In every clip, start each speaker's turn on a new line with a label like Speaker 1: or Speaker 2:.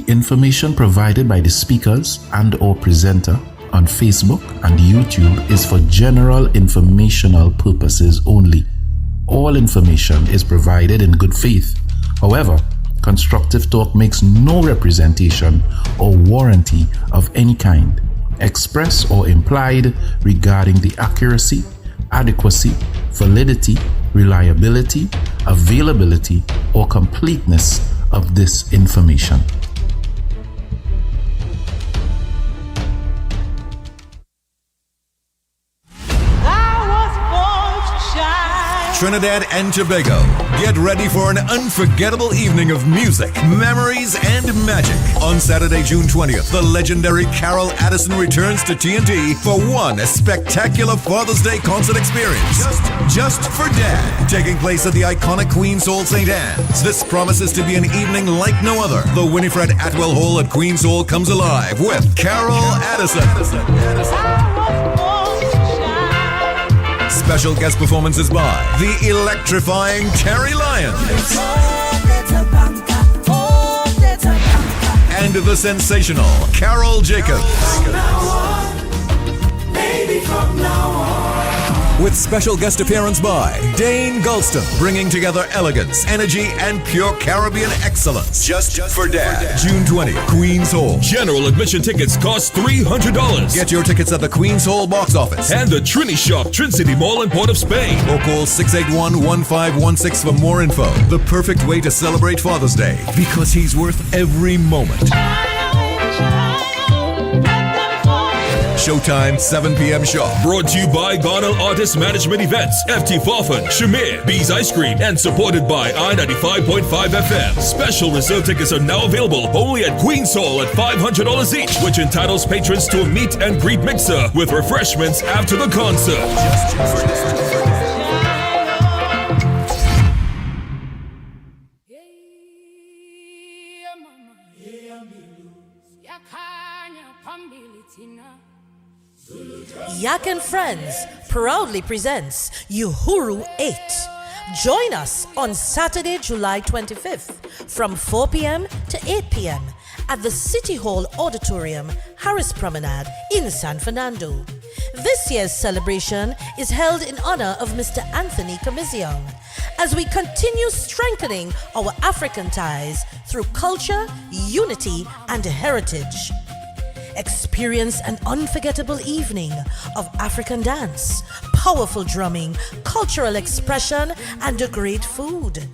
Speaker 1: The information provided by the speakers and/or presenter on Facebook and YouTube is for general informational purposes only. All information is provided in good faith. However, Constructive Talk makes no representation or warranty of any kind, express or implied, regarding the accuracy, adequacy, validity, reliability, availability, or completeness of this information.
Speaker 2: Trinidad and Tobago. Get ready for an unforgettable evening of music, memories, and magic. On Saturday, June 20th, the legendary Carol Addison returns to TNT for one spectacular Father's Day concert experience. Just for Dad. Taking place at the iconic Queen's Hall St. Anne's. This promises to be an evening like no other. The Winifred Atwell Hall at Queen's Hall comes alive with Carol Addison. Special guest performances by the electrifying Terry Lyons and the sensational Carol Jacobs. With special guest appearance by Dane Gulston, bringing together elegance, energy, and pure Caribbean excellence. Just for Dad. June 20th, Queen's Hall.
Speaker 3: General admission tickets cost $300.
Speaker 2: Get your tickets at the Queen's Hall box office
Speaker 3: and the Trini Shop, Trin City Mall and Port of Spain.
Speaker 2: Or call 681-1516 for more info. The perfect way to celebrate Father's Day, because he's worth every moment. Showtime, 7 p.m. sharp.
Speaker 3: Brought to you by Ghana Artist Management Events, FT Farfan, Shamir, Bees Ice Cream, and supported by I-95.5 FM. Special reserve tickets are now available only at Queen's Hall at $500 each, which entitles patrons to a meet and greet mixer with refreshments after the concert.
Speaker 4: Yak and Friends proudly presents Uhuru 8. Join us on Saturday, July 25th from 4 p.m. to 8 p.m. at the City Hall Auditorium, Harris Promenade in San Fernando. This year's celebration is held in honor of Mr. Anthony Kamiziong as we continue strengthening our African ties through culture, unity, and heritage. Experience an unforgettable evening of African dance, powerful drumming, cultural expression, and great food.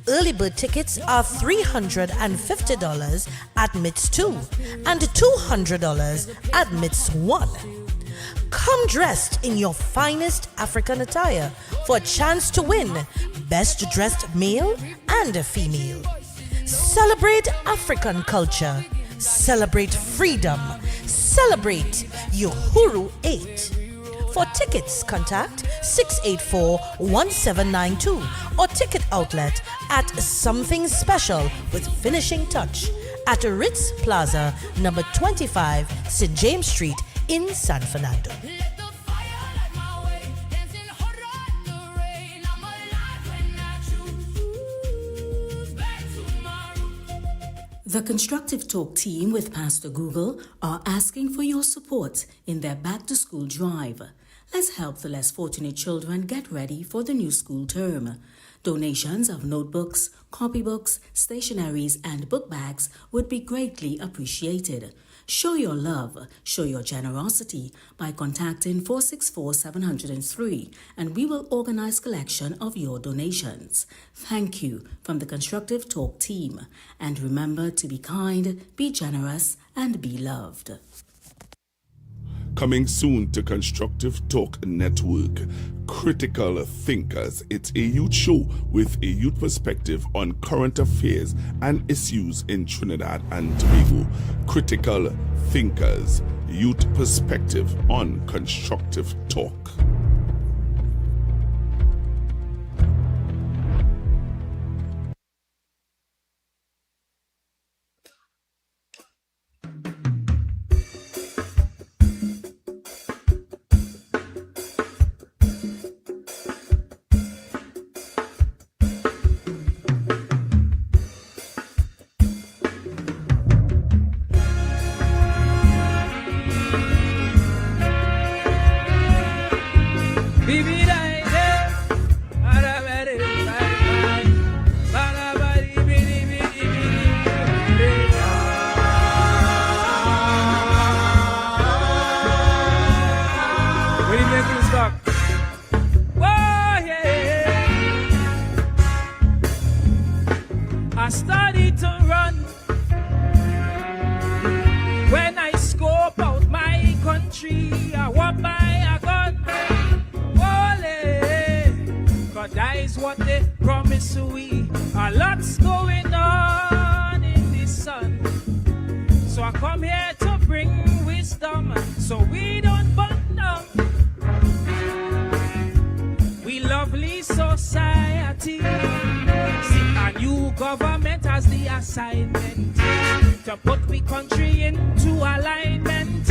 Speaker 4: Early bird tickets are $350 admits 2 and $200 admits 1. Come dressed in your finest African attire for a chance to win Best Dressed Male and Female. Celebrate African culture. Celebrate freedom. Celebrate Uhuru 8. For tickets, contact 684-1792 or ticket outlet at Something Special with Finishing Touch at Ritz Plaza, number 25, St. James Street in San Fernando.
Speaker 5: The Constructive Talk team with Pastor Google are asking for your support in their back-to-school drive. Let's help the less fortunate children get ready for the new school term. Donations of notebooks, copybooks, stationeries, and book bags would be greatly appreciated. Show your love, show your generosity by contacting 464-703 and we will organize collection of your donations. Thank you from the Constructive Talk team. And remember to be kind, be generous, and be loved.
Speaker 6: Coming soon to Constructive Talk Network, Critical Thinkers. It's a youth show with a youth perspective on current affairs and issues in Trinidad and Tobago. Critical Thinkers, youth perspective on Constructive Talk.
Speaker 7: I started to run when I scope out my country. I walk by a gun, but that is what they promise we. A lot's going on in the sun, so I come here to bring wisdom, so we don't burn down. We lovely society. A new government has the assignment to put we country into alignment.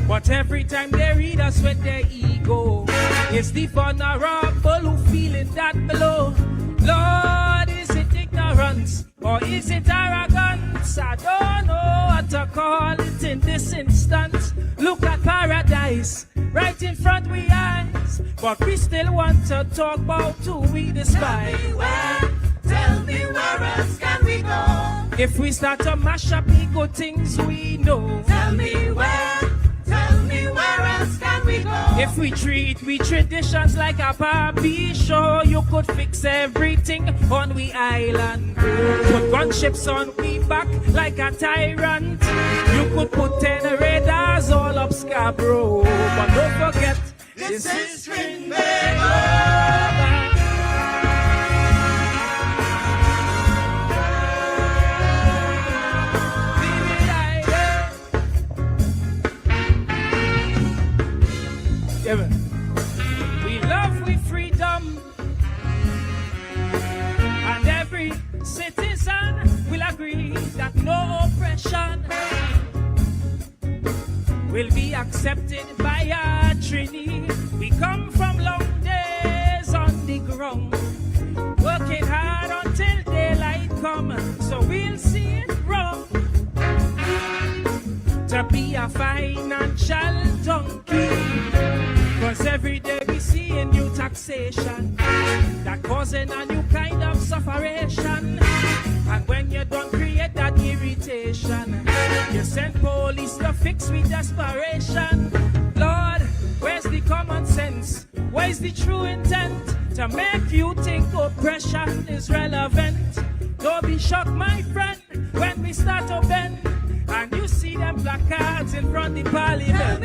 Speaker 7: But every time they read us with their ego, it's the vulnerable who feeling that blow. Lord, is it ignorance or is it arrogance? I don't know what to call it in this instance. Look at paradise right in front we eyes, but we still want to talk about who we despise.
Speaker 8: Tell me where else can we go?
Speaker 7: If we start to mash up the good things we know.
Speaker 8: Tell me where else can we go?
Speaker 7: If we treat we traditions like a Barbie show, you could fix everything on we island. Put gunships on we back like a tyrant. You could put 10 radars all up Scarborough. But don't forget,
Speaker 8: this is Trinidad.
Speaker 7: We love we freedom, and every citizen will agree that no oppression will be accepted by our Trini. We come from long days on the ground, working hard until daylight come, so we'll see it wrong to be a financial junkie. Cause every day we see a new taxation that causing a new kind of sufferation. And when you don't create that irritation, you send police to fix with desperation. Lord, where's the common sense? Where's the true intent to make you think oppression is relevant? Don't be shocked, my friend, when we start to bend and you see them placards in front of the parliament.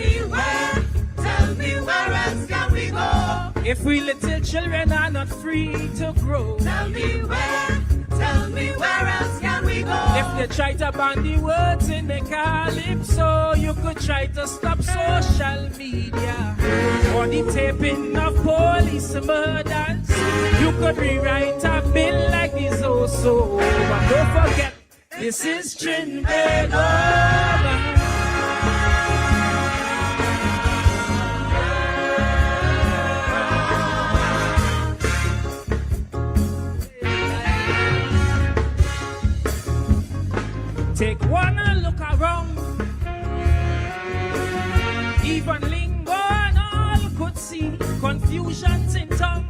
Speaker 8: Tell me where else can we go?
Speaker 7: If we little children are not free to grow.
Speaker 8: Tell me where else can we go?
Speaker 7: If they try to ban the words in the calypso, you could try to stop social media or the taping of police murders. You could rewrite a bill like this also. But don't forget, this is Trinidad. Take one look around, even lingo and all could see confusions in tongue,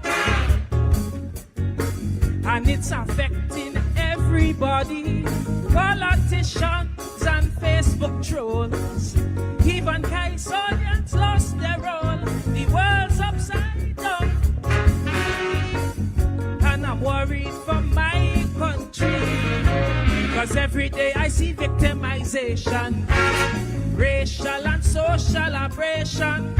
Speaker 7: and it's affecting everybody. Politicians and Facebook trolls, even Kaisonians lost their role. The world's upside down, and I'm worried for my country. Cause every day I see victimization, racial and social aberration.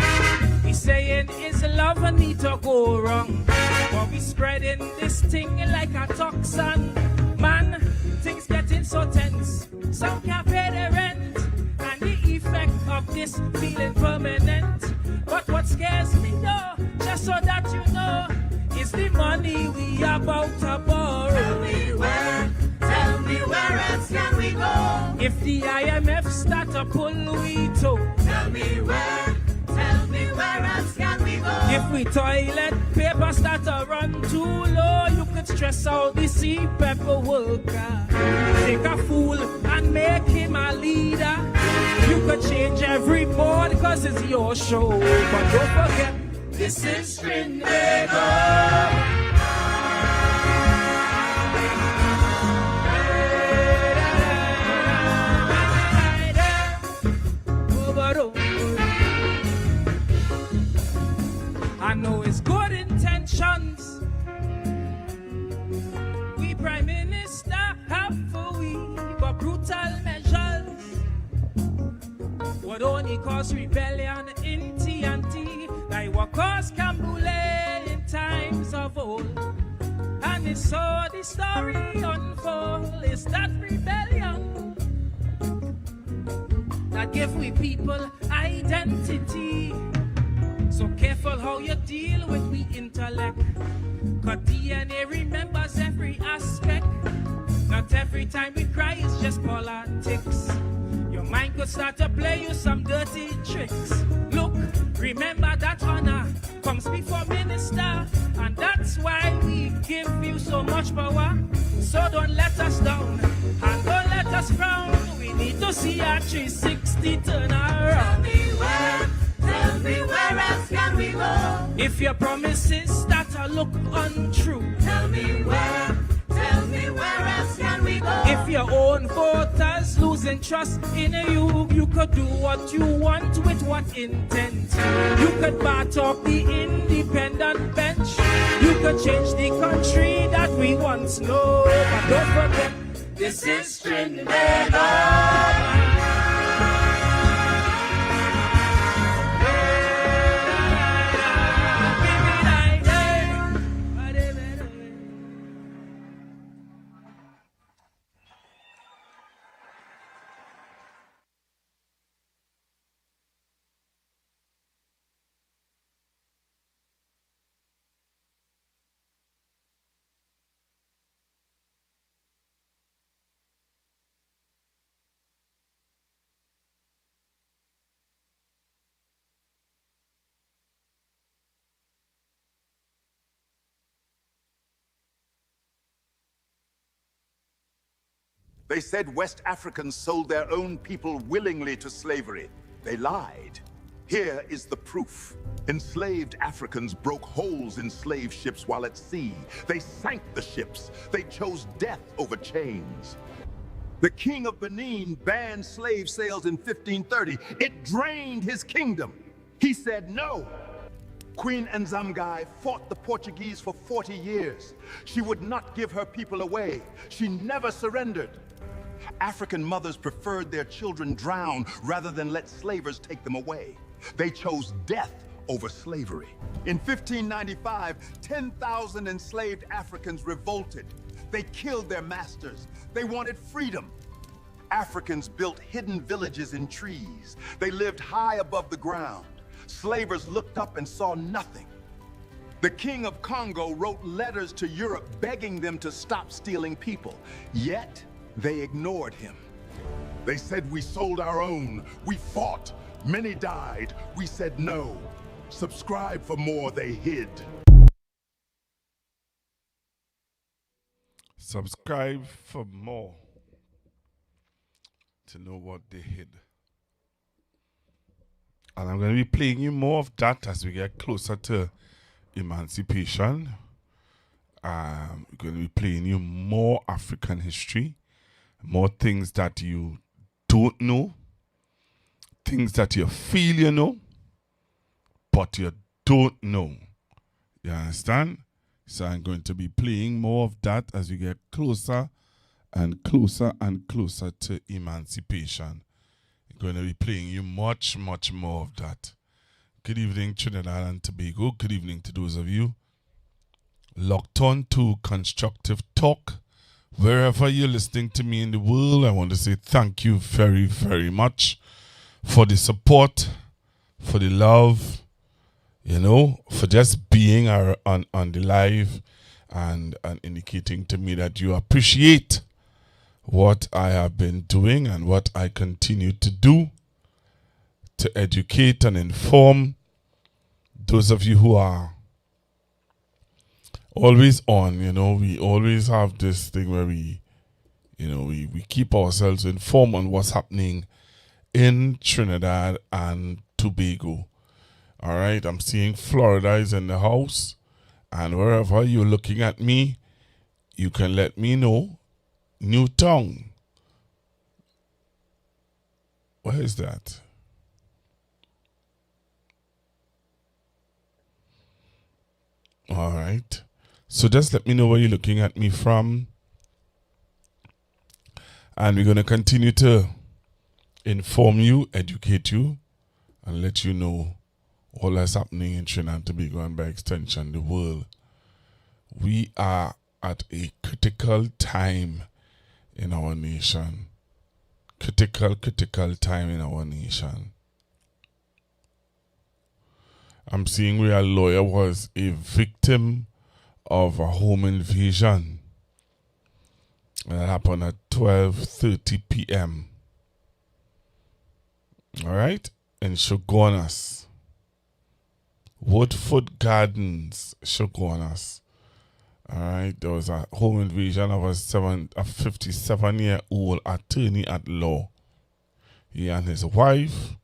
Speaker 7: We saying is love need to go wrong, but we spreading this thing like a toxin. Man, things getting so tense, some can't pay their rent, and the effect of this feeling permanent. But what scares me though, just so that you know, is the money we about to borrow.
Speaker 8: Tell me where else can we go?
Speaker 7: If the IMF start to pull we toe.
Speaker 8: Tell me where else can we go?
Speaker 7: If we toilet paper start to run too low, you could stress out the CPEP worker. Take a fool and make him a leader. You could change every board cause it's your show. But don't forget, This is Trinidad. I know it's good intentions. We Prime Minister have for we, but brutal measures would only cause rebellion in TNT, like what caused Cambule in times of old. And it's so the story unfold. It's that rebellion that give we people identity. So careful how you deal with we intellect, 'cause DNA remembers every aspect. Not every time we cry it's just politics. Your mind could start to play you some dirty tricks. Look, remember that honor comes before minister, and that's why we give you so much power. So don't let us down and don't let us frown. We need to see our 360 turn around.
Speaker 8: Tell me where else can we go?
Speaker 7: If your promises that look untrue,
Speaker 8: Tell me where else can we go?
Speaker 7: if your own voters losing trust in you, you could do what you want with what intent. You could bar talk the independent bench. You could change the country that we once know. But don't forget, this is Trinidad.
Speaker 9: They said West Africans sold their own people willingly to slavery. They lied. Here is the proof. Enslaved Africans broke holes in slave ships while at sea. They sank the ships. They chose death over chains. The king of Benin banned slave sales in 1530. It drained his kingdom. He said no. Queen Nzamgai fought the Portuguese for 40 years. She would not give her people away. She never surrendered. African mothers preferred their children drown rather than let slavers take them away. They chose death over slavery. In 1595, 10,000 enslaved Africans revolted. They killed their masters. They wanted freedom. Africans built hidden villages in trees. They lived high above the ground. Slavers looked up and saw nothing. The king of Congo wrote letters to Europe begging them to stop stealing people. Yet, they ignored him. They said we sold our own. We fought. Many died. We said no. Subscribe for more they hid.
Speaker 6: Subscribe for more to know what they hid. And I'm going to be playing you more of that as we get closer to emancipation. We're going to be playing you more African history, more things that you don't know, things that you feel you know, but you don't know. You understand? So I'm going to be playing more of that as we get closer and closer and closer to emancipation. I'm going to be playing you much, much more of that. Good evening, Trinidad and Tobago. Good evening to those of you locked on to Constructive Talk. Wherever you're listening to me in the world, I want to say thank you very, very much for the support, for the love, you know, for just being on the live and indicating to me that you appreciate what I have been doing and what I continue to do to educate and inform those of you who are always on. You know, we always have this thing where we keep ourselves informed on what's happening in Trinidad and Tobago. All right, I'm seeing Florida is in the house. And wherever you're looking at me, you can let me know. Newtown. Where is that? All right. So just let me know where you're looking at me from. And we're going to continue to inform you, educate you, and let you know all that's happening in Trinidad and Tobago and by extension the world. We are at a critical time in our nation. Critical time in our nation. I'm seeing where a lawyer was a victim of a home invasion. And that happened at 12:30 p.m. All right? In Shogunas. Woodford Gardens, Shogunas. All right? There was a home invasion of a 57-year-old attorney at law. He and his wife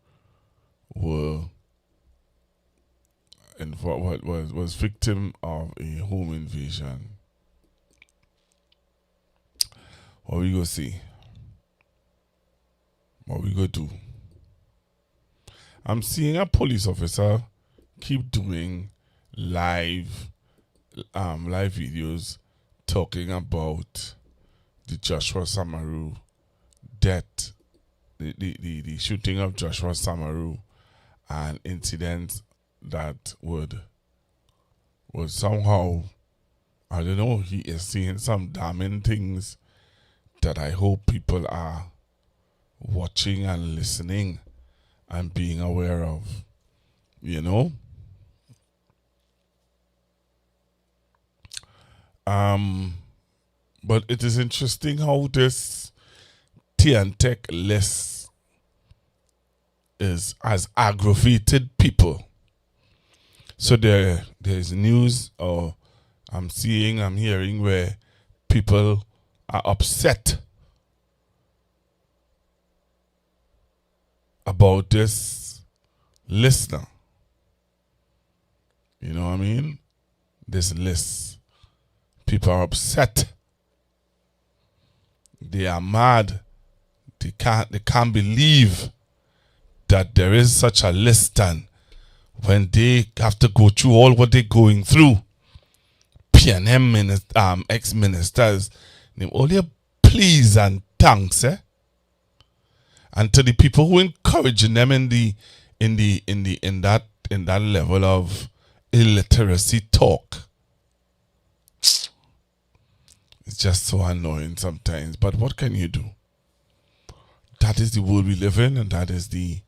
Speaker 6: were was victim of a home invasion. What we go see? What we go do? I'm seeing a police officer keep doing live videos talking about the Joshua Samaru death, the shooting of Joshua Samaru, and incidents that would somehow, I don't know, he is seeing some damning things that I hope people are watching and listening and being aware of, you know. But it is interesting how this Tech list has aggravated people. So there's news, or I'm hearing where people are upset about this listener. You know what I mean? This list. People are upset. They are mad. They can't believe that there is such a list, and when they have to go through all what they're going through, PNM ex-ministers, name all your pleas and thanks, and to the people who encouraging them in that level of illiteracy talk. It's just so annoying sometimes, but what can you do? That is the world we live in, and that is the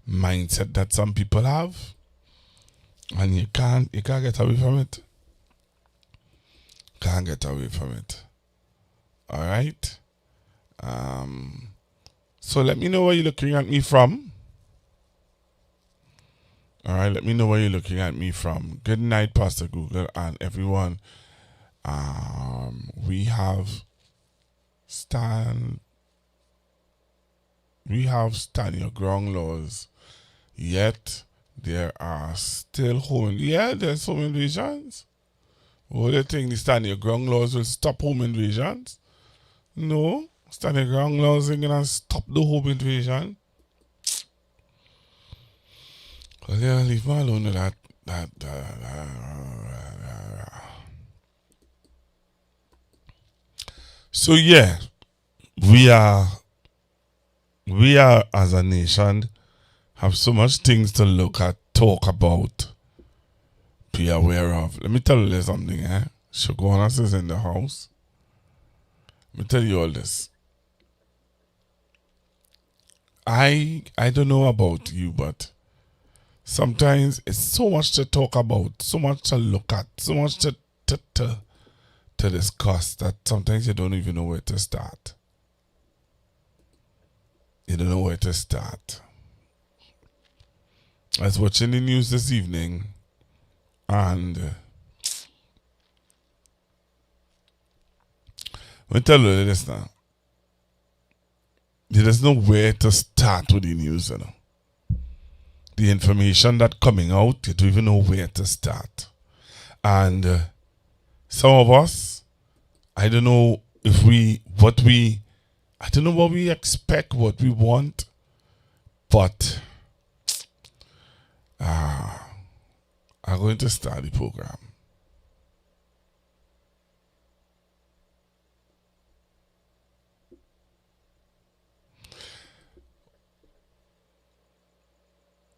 Speaker 6: mindset that some people have, and you can't get away from it. Can't get away from it. All right. So let me know where you're looking at me from. All right, let me know where you're looking at me from. Good night, Pastor Google, and everyone. We have stand your ground laws, yet there are still there's home invasions. What do you think the stand your ground laws will stop home invasions? No, stand your ground laws ain't gonna stop the home invasion. Well, yeah, leave me alone with that. So yeah, we are as a nation have so much things to look at, talk about, be aware of. Let me tell you something, Shogunas is in the house. Let me tell you all this. I don't know about you, but sometimes it's so much to talk about, so much to look at, so much to discuss that sometimes you don't even know where to start. You don't know where to start. I was watching the news this evening, and let me tell you this now. There's no way to start with the news, you know. the information that coming out, you don't even know where to start. And some of us, I don't know what we expect, what we want, but I'm going to start the program.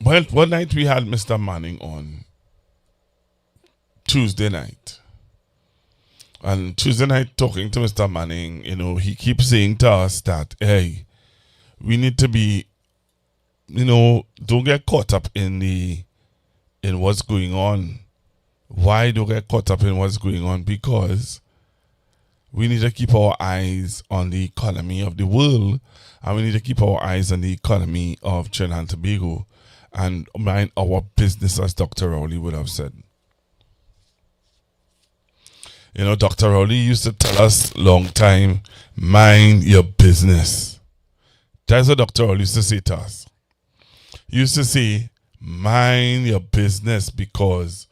Speaker 6: Well, one night we had Mr. Manning on Tuesday night. And Tuesday night talking to Mr. Manning, he keeps saying to us that, hey, we need to be, don't get caught up in what's going on. Why don't get caught up in what's going on? Because we need to keep our eyes on the economy of the world, and we need to keep our eyes on the economy of Trinidad and Tobago, and mind our business, as Dr. Rowley would have said. Dr. Rowley used to tell us long time, mind your business. That's what Dr. Rowley used to say to us. He used to say, mind your business, because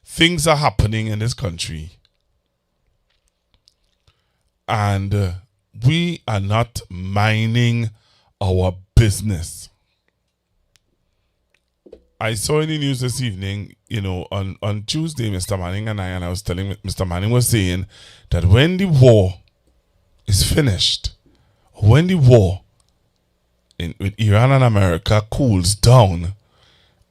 Speaker 6: things are happening in this country. And we are not minding our business. I saw in the news this evening, on Tuesday, Mr. Manning and I was telling Mr. Manning was saying that when the war is finished, when the war with Iran and America cools down,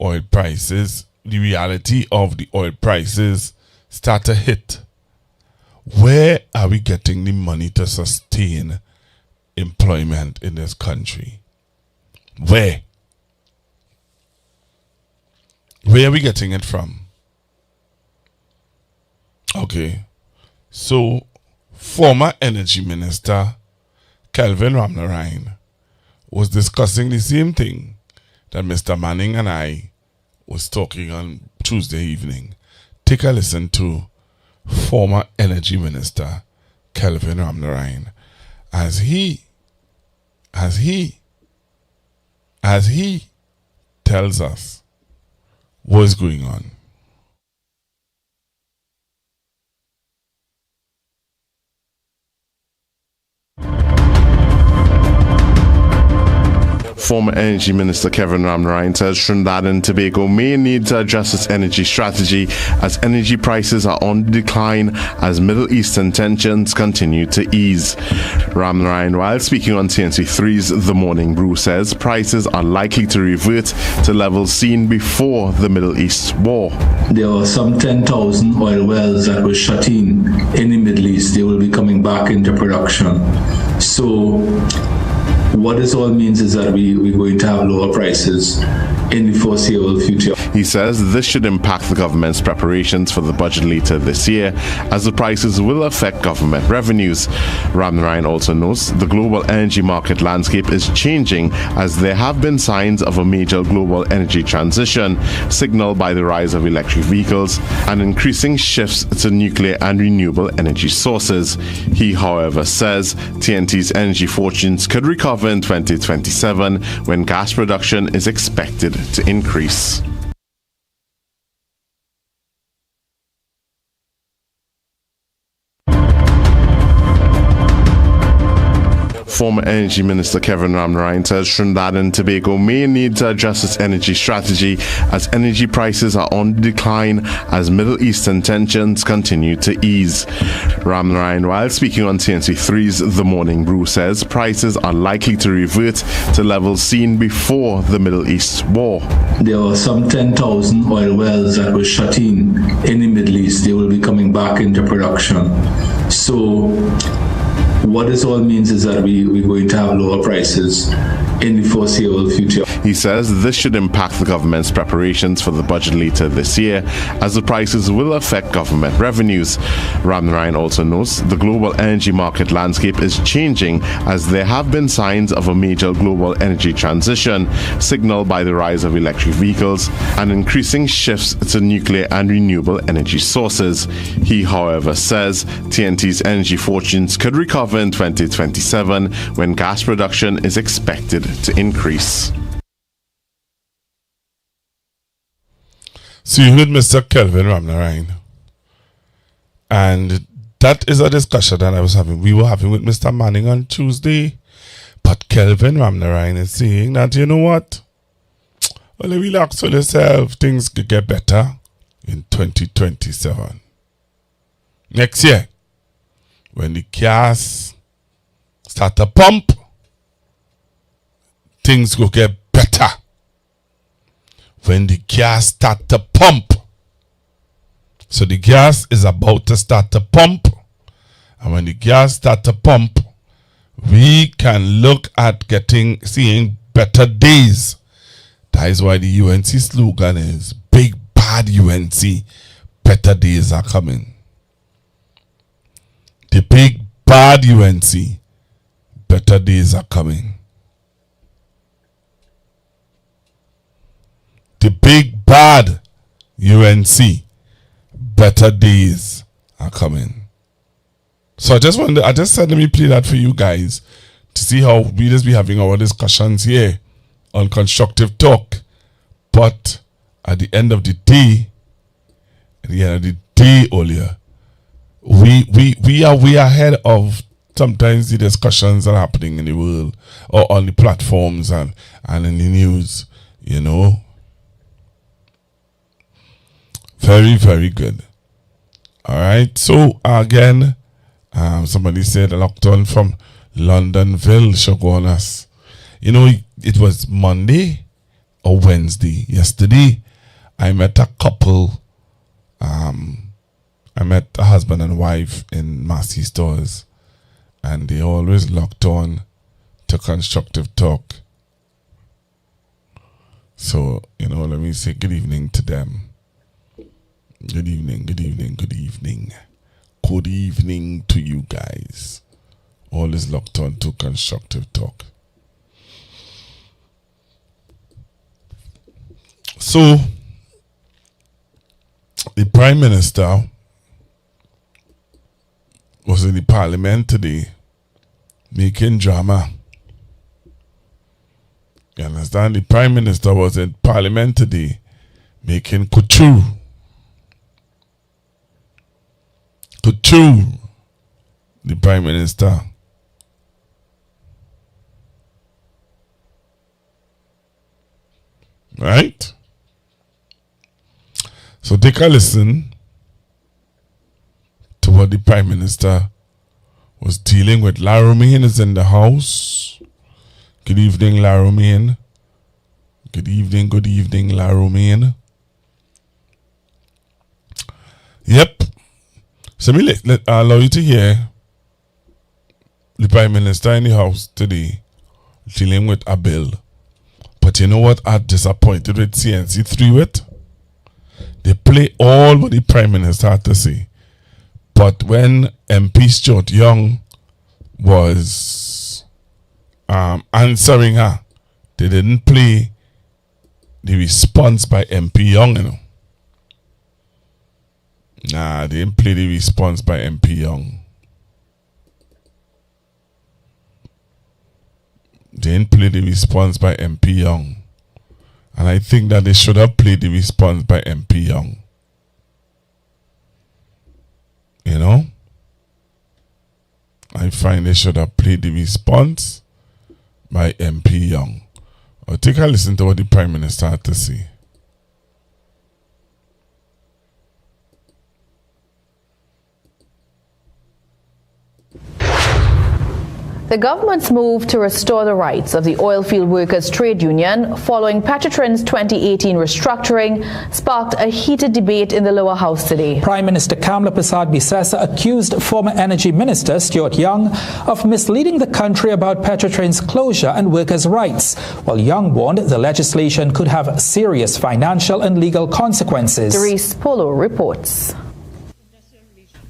Speaker 6: oil prices, the reality of the oil prices start to hit. Where are we getting the money to sustain employment in this country? Where? Where are we getting it from? Okay. So, former Energy Minister Kelvin Ramnarine was discussing the same thing that Mr. Manning and I was talking on Tuesday evening. Take a listen to former Energy Minister Kelvin Ramnarine as he tells us what's going on.
Speaker 10: Former Energy Minister Kevin Ramnarine says Trinidad and Tobago may need to adjust its energy strategy as energy prices are on the decline as Middle Eastern tensions continue to ease. Ramnarine, while speaking on TNC3's The Morning Brew, says prices are likely to revert to levels seen before the Middle East war.
Speaker 11: There are some 10,000 oil wells that were shut in the Middle East. They will be coming back into production. So what this all means is that we're going to have lower prices in the foreseeable future.
Speaker 10: He says this should impact the government's preparations for the budget later this year, as the prices will affect government revenues. Ramnarine also notes the global energy market landscape is changing as there have been signs of a major global energy transition, signaled by the rise of electric vehicles and increasing shifts to nuclear and renewable energy sources. He, however, says TNT's energy fortunes could recover in 2027 when gas production is expected to increase. Former Energy Minister Kevin Ramnarine says Trinidad and Tobago may need to adjust its energy strategy as energy prices are on the decline as Middle Eastern tensions continue to ease. Ramnarine, while speaking on TNC3's The Morning Brew, says prices are likely to revert to levels seen before the Middle East war.
Speaker 11: There are some 10,000 oil wells that were shut in the Middle East. They will be coming back into production. So what this all means is that we're going to have lower prices in the foreseeable future.
Speaker 10: He says this should impact the government's preparations for the budget later this year, as the prices will affect government revenues. Ramnarine also notes the global energy market landscape is changing as there have been signs of a major global energy transition, signaled by the rise of electric vehicles and increasing shifts to nuclear and renewable energy sources. He, however, says TNT's energy fortunes could recover in 2027 when gas production is expected to increase.
Speaker 6: So you heard Mr. Kelvin Ramnarine. And that is a discussion that we were having with Mr. Manning on Tuesday. But Kelvin Ramnarine is saying that, you know what? Well, relax on yourself. Things could get better in 2027. Next year, when the gas start to pump, things will get better. When the gas start to pump. So the gas is about to start to pump. And when the gas start to pump, we can look at seeing better days. That is why the UNC slogan is Big Bad UNC, better days are coming. The Big Bad UNC, better days are coming. The Big Bad UNC, better days are coming. So I just said let me play that for you guys to see how we just be having our discussions here on Constructive Talk. But at the end of the day, Olia, we are way ahead of sometimes the discussions that are happening in the world or on the platforms and in the news, you know. Very, very good. All right. So again, somebody said a lockdown from Londonville should go on us. You know, it was Monday or Wednesday. Yesterday, I met a couple. I met a husband and wife in Massey stores, and they always locked on to Constructive Talk. So, you know, let me say good evening to them. Good evening, good evening, good evening. Good evening to you guys. Always locked on to Constructive Talk. So, the Prime Minister was in the Parliament today making drama. You understand? The Prime Minister was in Parliament today making couture. Couture, the Prime Minister. Right? So take a listen to what the Prime Minister was dealing with. Laromain is in the house. Good evening, Laromain. Good evening, Laromain. Yep. So let allow you to hear the Prime Minister in the house today dealing with a bill. But you know what I'm disappointed with CNC3 with? They play all what the Prime Minister had to say. But when MP Stuart Young was answering her, they didn't play the response by MP Young, you know. Nah, they didn't play the response by MP Young. They didn't play the response by MP Young. And I think that they should have played the response by MP Young. You know? I find they should have played the response by MP Young. Or take a listen to what the Prime Minister had to say.
Speaker 12: The government's move to restore the rights of the Oilfield Workers Trade Union following Petrotrin's 2018 restructuring sparked a heated debate in the lower house today.
Speaker 13: Prime Minister Kamla Persad-Bissessa accused former Energy Minister Stuart Young of misleading the country about Petrotrin's closure and workers' rights, while Young warned the legislation could have serious financial and legal consequences.
Speaker 12: Therese Polo reports.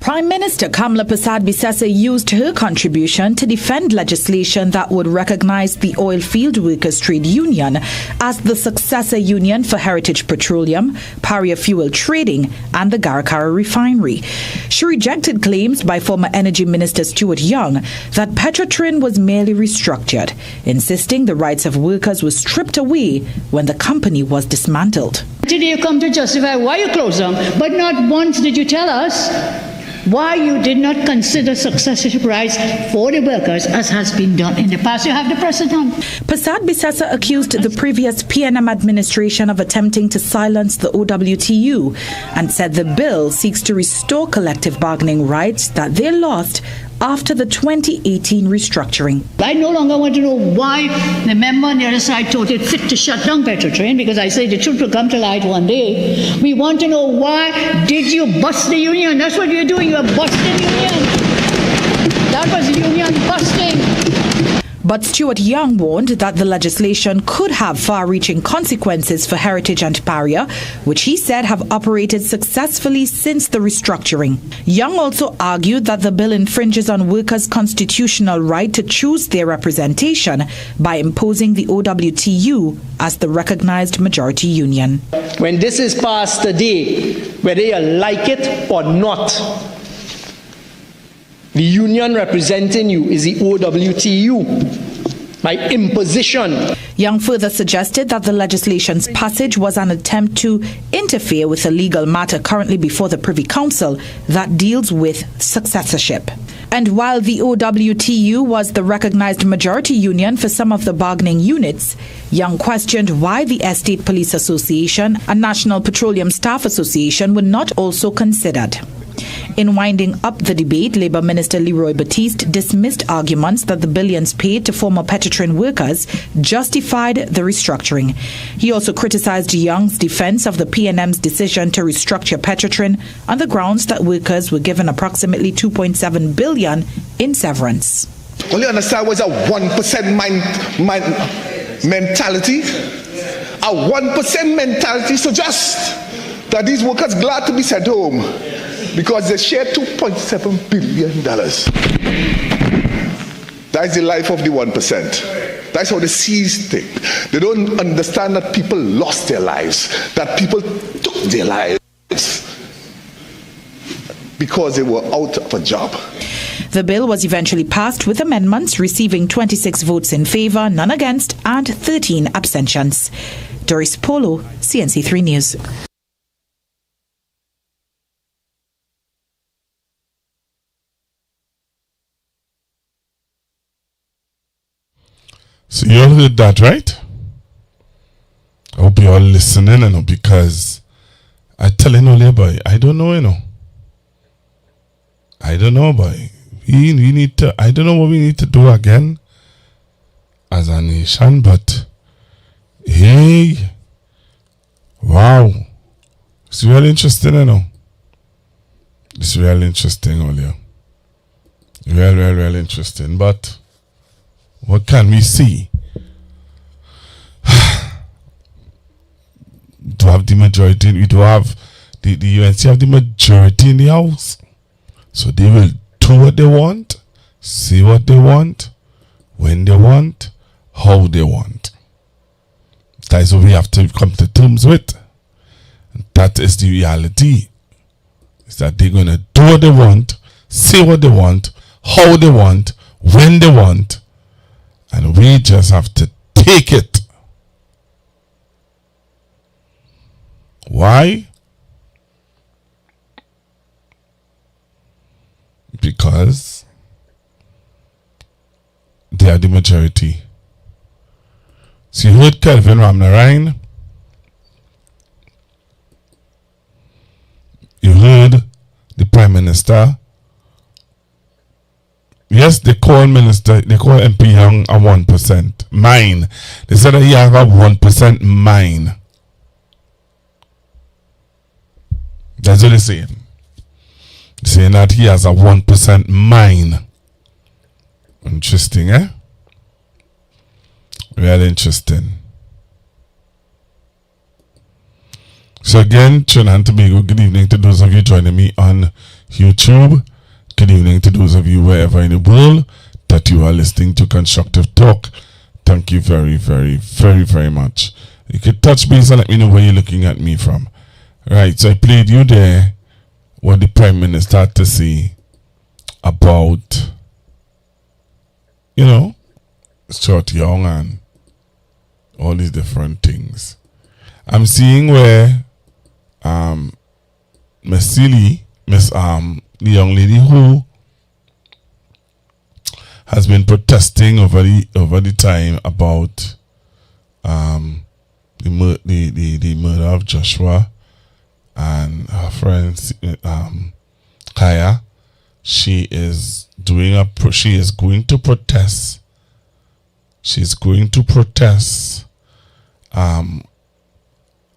Speaker 14: Prime Minister Kamala Persad-Bissessar used her contribution to defend legislation that would recognize the Oilfield Workers Trade Union as the successor union for Heritage Petroleum, Paria Fuel Trading and the Garakara Refinery. She rejected claims by former Energy Minister Stuart Young that Petrotrin was merely restructured, insisting the rights of workers were stripped away when the company was dismantled.
Speaker 15: Today you come to justify why you closed them, but not once did you tell us why you did not consider successorship rights for the workers as has been done in the past. You have the precedent.
Speaker 14: Persad-Bissessar accused the previous PNM administration of attempting to silence the OWTU and said the bill seeks to restore collective bargaining rights that they lost after the 2018 restructuring.
Speaker 15: I no longer want to know why the member on the other side thought it fit to shut down Petrotrin, because I say the truth will come to light one day. We want to know why did you bust the union? That's what you're doing, you're busting the union. That was union busting.
Speaker 14: But Stuart Young warned that the legislation could have far-reaching consequences for Heritage and Paria, which he said have operated successfully since the restructuring. Young also argued that the bill infringes on workers' constitutional right to choose their representation by imposing the OWTU as the recognized majority union.
Speaker 16: When this is passed today, whether you like it or not, the union representing you is the OWTU by imposition.
Speaker 14: Young further suggested that the legislation's passage was an attempt to interfere with a legal matter currently before the Privy Council that deals with successorship. And while the OWTU was the recognized majority union for some of the bargaining units, Young questioned why the Estate Police Association and National Petroleum Staff Association were not also considered. In winding up the debate, Labour Minister Leroy Batiste dismissed arguments that the billions paid to former Petrotrin workers justified the restructuring. He also criticised Young's defence of the PNM's decision to restructure Petrotrin on the grounds that workers were given approximately $2.7 billion in severance.
Speaker 17: All you understand was a 1% mentality. A 1% mentality suggests that these workers glad to be sent home because they share $2.7 billion. That is the life of the 1%. That's how they seize things. They don't understand that people lost their lives, that people took their lives because they were out of a job.
Speaker 14: The bill was eventually passed with amendments, receiving 26 votes in favour, none against, and 13 abstentions. Doris Polo, CNC3 News.
Speaker 6: So you all heard that, right? I hope you all listening, because I telling you, boy, I don't know, I don't know, boy. We need to, I don't know what we need to do again as a nation, but hey, wow. It's really interesting, It's really interesting, Olio. Real interesting, but what can we see? Do have the majority? We do have the UNC have the majority in the House, so they will do what they want, say what they want, when they want, how they want. That is what we have to come to terms with. That is the reality. Is that they're gonna do what they want, say what they want, how they want, when they want. And we just have to take it. Why? Because they are the majority. So you heard Kelvin Ramnarine. You heard the Prime Minister. Yes, they call MP Young a 1% mine. They said that he have a 1% mine. That's what they're saying. They're saying that he has a 1% mine. Interesting, eh? Really interesting. So again, Trinidad and Tobago, good evening to those of you joining me on YouTube. Good evening to those of you wherever in the world that you are listening to Constructive Talk. Thank you very, very, very, very much. You could touch base and let me know where you're looking at me from. Right, so I played you there what the Prime Minister had to say about, you know, Short Young and all these different things. I'm seeing where the young lady who has been protesting over the time about the murder of Joshua and her friend Kaya. She is going to protest. She's going to protest on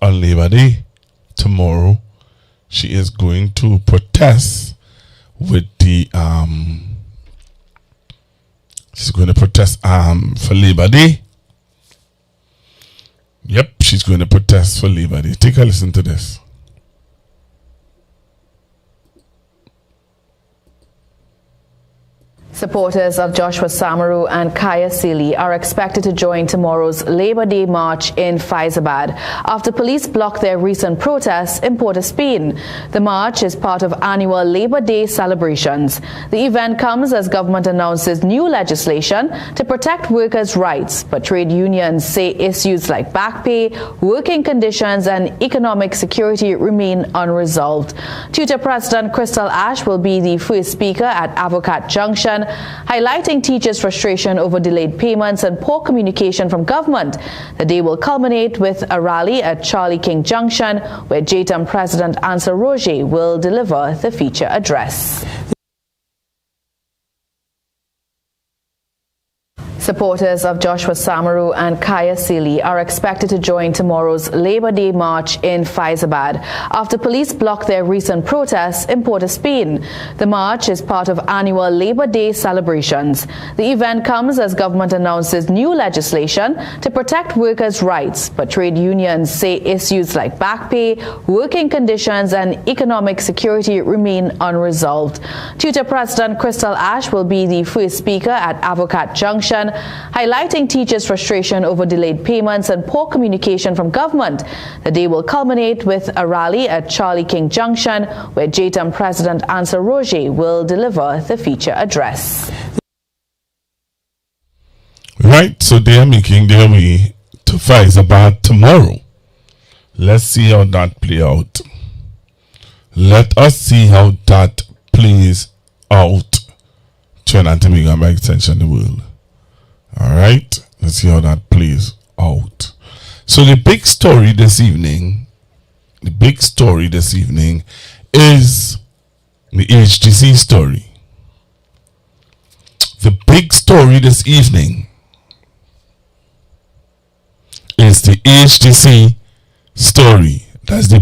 Speaker 6: Labor Day tomorrow. She is going to protest with the she's going to protest for Labor Day. Yep, she's going to protest for Labor Day. Take a listen to this.
Speaker 12: Supporters of Joshua Samaru and Kaya Sealy are expected to join tomorrow's Labor Day march in Faizabad after police blocked their recent protests in Port of Spain. The march is part of annual Labor Day celebrations. The event comes as government announces new legislation to protect workers' rights, but trade unions say issues like back pay, working conditions and economic security remain unresolved. Tutor President Crystal Ash will be the first speaker at Avocat Junction, highlighting teachers' frustration over delayed payments and poor communication from government. The day will culminate with a rally at Charlie King Junction, where JTAM President Ansel Roger will deliver the feature address. Supporters of Joshua Samaru and Kaya Sealy are expected to join tomorrow's Labor Day march in Faizabad after police blocked their recent protests in Port of Spain. The march is part of annual Labor Day celebrations. The event comes as government announces new legislation to protect workers' rights, but trade unions say issues like back pay, working conditions and economic security remain unresolved. Tutor President Crystal Ash will be the first speaker at Avocat Junction, highlighting teachers' frustration over delayed payments and poor communication from government. The day will culminate with a rally at Charlie King Junction, where JTAM President Ansel Roger will deliver the feature address.
Speaker 6: Right, so they are making their way to Faizabad tomorrow. Let's see how that plays out. Let us see how that plays out. Trinidad and Tobago and by extension the world. Alright, let's see how that plays out. So the big story this evening is the HTC story. The big story this evening is the HTC story. That's the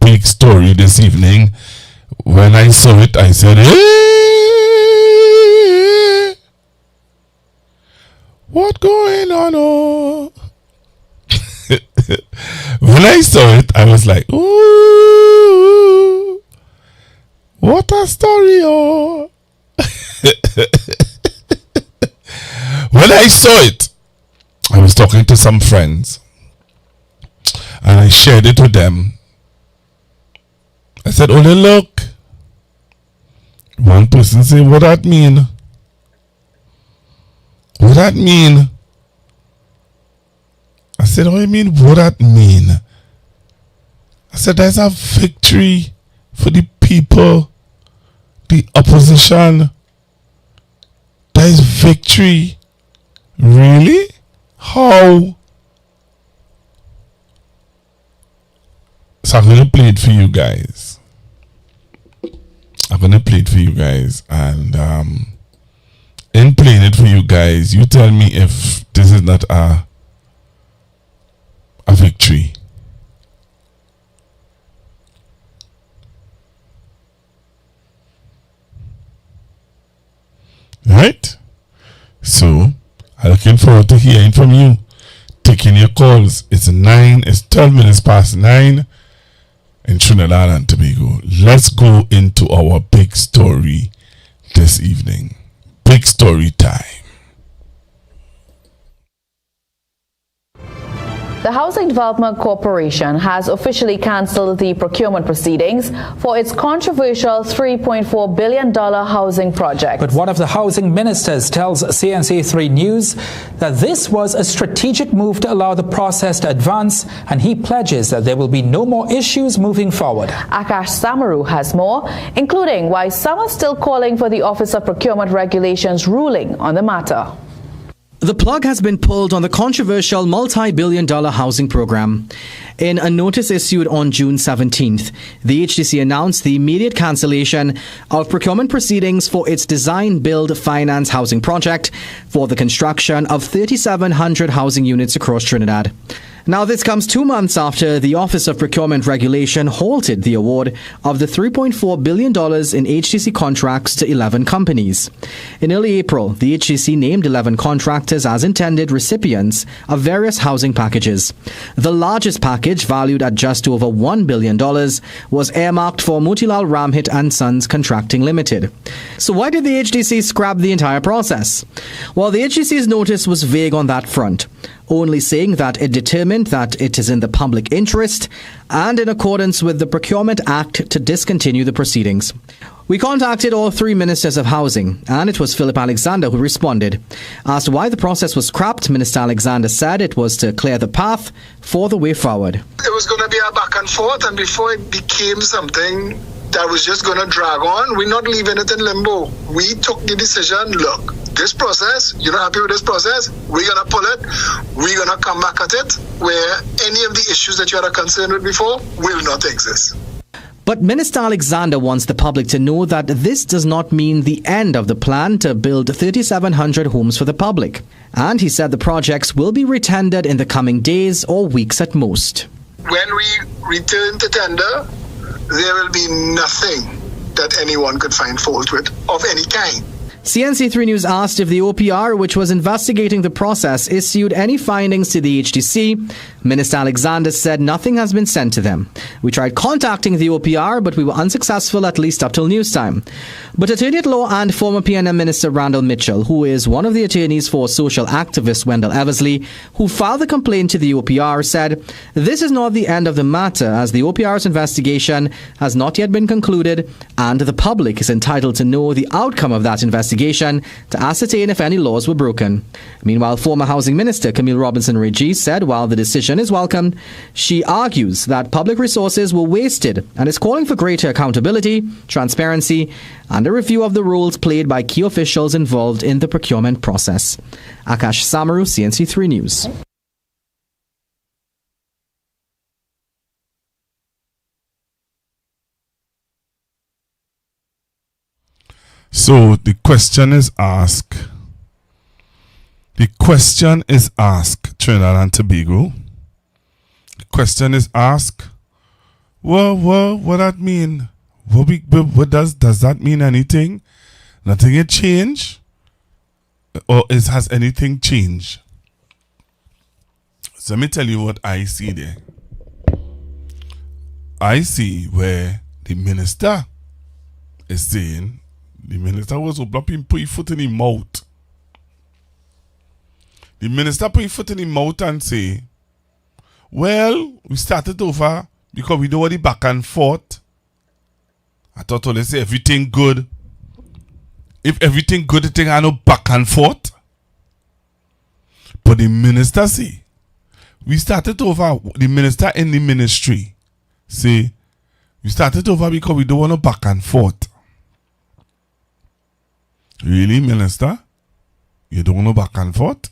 Speaker 6: big story this evening. When I saw it, I said, hey! What going on? Oh? When I saw it, I was like, ooh, what a story, oh. When I saw it, I was talking to some friends and I shared it with them. I said, oh, look. One person said, what that mean? What that mean? I said, oh, I mean, what that mean? I said, there's a victory for the people, the opposition. There's victory. Really? How? So I'm going to play it for you guys. And in playing it for you guys, you tell me if this is not a victory. Right? So, I'm looking forward to hearing from you. Taking your calls. It's 12 minutes past 9. in Trinidad and Tobago. Let's go into our big story this evening. Big story time.
Speaker 12: The Housing Development Corporation has officially cancelled the procurement proceedings for its controversial $3.4 billion housing project.
Speaker 13: But one of the housing ministers tells CNC3 News that this was a strategic move to allow the process to advance, and he pledges that there will be no more issues moving forward.
Speaker 12: Akash Samaru has more, including why some are still calling for the Office of Procurement Regulations ruling on the matter.
Speaker 18: The plug has been pulled on the controversial multi-billion-dollar housing program. In a notice issued on June 17th, the HDC announced the immediate cancellation of procurement proceedings for its design, build, finance housing project for the construction of 3,700 housing units across Trinidad. Now, this comes 2 months after the Office of Procurement Regulation halted the award of the $3.4 billion in HDC contracts to 11 companies. In early April, the HDC named 11 contractors as intended recipients of various housing packages. The largest package, valued at just over $1 billion, was earmarked for Motilal Ramhit and Sons Contracting Limited. So why did the HDC scrap the entire process? Well, the HDC's notice was vague on that front, only saying that it determined that it is in the public interest and in accordance with the Procurement Act to discontinue the proceedings. We contacted all three ministers of housing, and it was Philip Alexander who responded. Asked why the process was scrapped, Minister Alexander said it was to clear the path for the way forward.
Speaker 19: It was going to be a back and forth, and before it became something that was just going to drag on, we're not leaving it in limbo. We took the decision, look, this process, you're not happy with this process, we're going to pull it, we're going to come back at it, where any of the issues that you had a concern with before will not exist.
Speaker 18: But Minister Alexander wants the public to know that this does not mean the end of the plan to build 3,700 homes for the public. And he said the projects will be retendered in the coming days or weeks at most.
Speaker 19: When we return to tender, there will be nothing that anyone could find fault with of any kind.
Speaker 18: CNC3 News asked if the OPR, which was investigating the process, issued any findings to the HDC. Minister Alexander said nothing has been sent to them. We tried contacting the OPR, but we were unsuccessful, at least up till news time. But Attorney at Law and former PNM Minister Randall Mitchell, who is one of the attorneys for social activist Wendell Eversley, who filed the complaint to the OPR, said this is not the end of the matter, as the OPR's investigation has not yet been concluded, and the public is entitled to know the outcome of that investigation to ascertain if any laws were broken. Meanwhile, former Housing Minister Camille Robinson-Regis said while the decision is welcome, she argues that public resources were wasted and is calling for greater accountability, transparency, and a review of the roles played by key officials involved in the procurement process. Akash Samaru, CNC3 News.
Speaker 6: So the question is asked. Trinidad and Tobago. The question is asked. What that mean? What does that mean anything? Nothing had changed? Or has anything changed? So let me tell you what I see there. I see where the minister is saying, the minister was put his foot in his mouth. The minister put his foot in his mouth and say, well, we started over because we don't want the back and forth. I thought, let's say everything good. If everything good, the thing I no back and forth. But the minister say, we started over, the minister in the ministry say, we started over because we don't want no back and forth. Really, minister? You don't want no back and forth?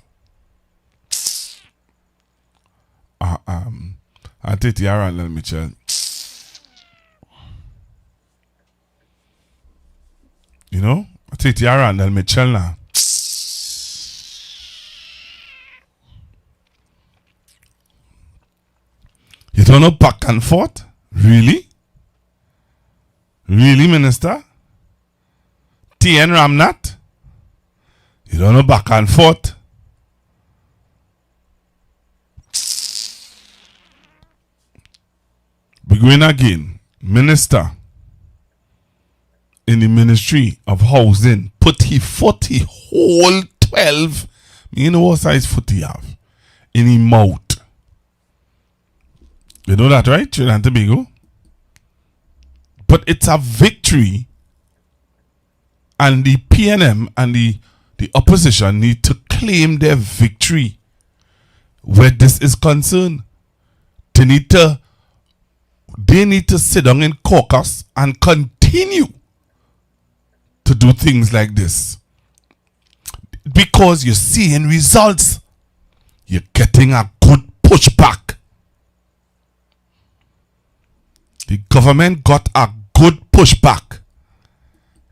Speaker 6: I take the Randall Mitchell. You know? I take the Randall Mitchell now. You don't know back and forth? Really? Really, minister? TN Ramnat? You don't know back and forth? going again. Minister in the Ministry of Housing put he 40 whole 12. You know what size foot he have in his mouth. You know that, right? Trinidad and Tobago. But it's a victory, and the PNM and the opposition need to claim their victory where this is concerned. They need to sit down in caucus and continue to do things like this. Because you're seeing results. You're getting a good pushback. The government got a good pushback.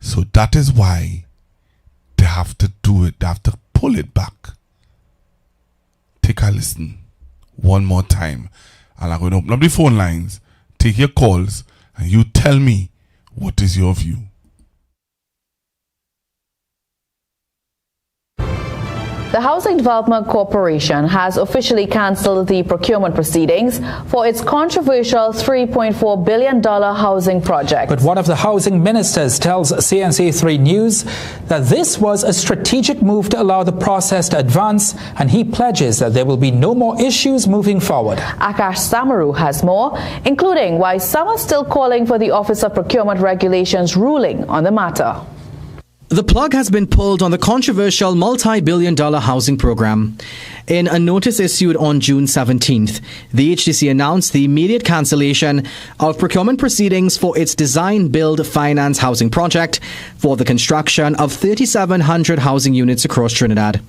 Speaker 6: So that is why they have to do it. They have to pull it back. Take a listen one more time. And I'm going to open up the phone lines, take your calls, and you tell me what is your view.
Speaker 12: The Housing Development Corporation has officially cancelled the procurement proceedings for its controversial $3.4 billion housing project.
Speaker 13: But one of the housing ministers tells CNC3 News that this was a strategic move to allow the process to advance, and he pledges that there will be no more issues moving forward.
Speaker 12: Akash Samaru has more, including why some are still calling for the Office of Procurement Regulations ruling on the matter.
Speaker 18: The plug has been pulled on the controversial multi-billion-dollar housing program. In a notice issued on June 17th, the HDC announced the immediate cancellation of procurement proceedings for its design, build, finance housing project for the construction of 3,700 housing units across Trinidad.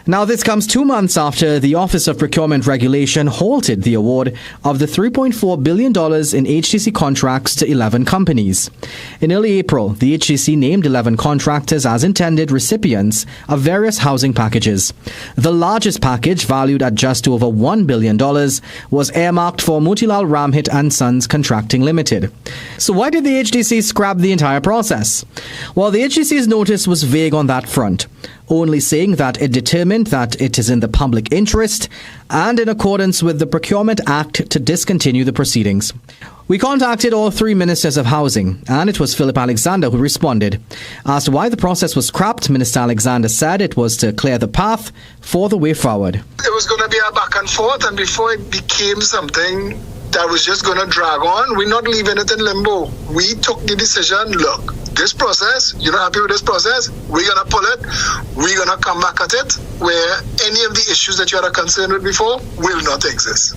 Speaker 18: Now, this comes 2 months after the Office of Procurement Regulation halted the award of the $3.4 billion in HDC contracts to 11 companies. In early April, the HDC named 11 contractors as intended recipients of various housing packages. The largest package, valued at just over $1 billion, was earmarked for Motilal Ramhit and Sons Contracting Limited. So why did the HDC scrap the entire process? Well, the HDC's notice was vague on that front, only saying that it determined that it is in the public interest and in accordance with the Procurement Act to discontinue the proceedings. We contacted all three ministers of housing, and it was Philip Alexander who responded. Asked why the process was scrapped, Minister Alexander said it was to clear the path for the way forward.
Speaker 19: It was going to be a back and forth, and before it became something that was just going to drag on, we're not leaving it in limbo. We took the decision, look, this process, you're not happy with this process, we're going to pull it, we're going to come back at it, where any of the issues that you had a concern with before will not exist.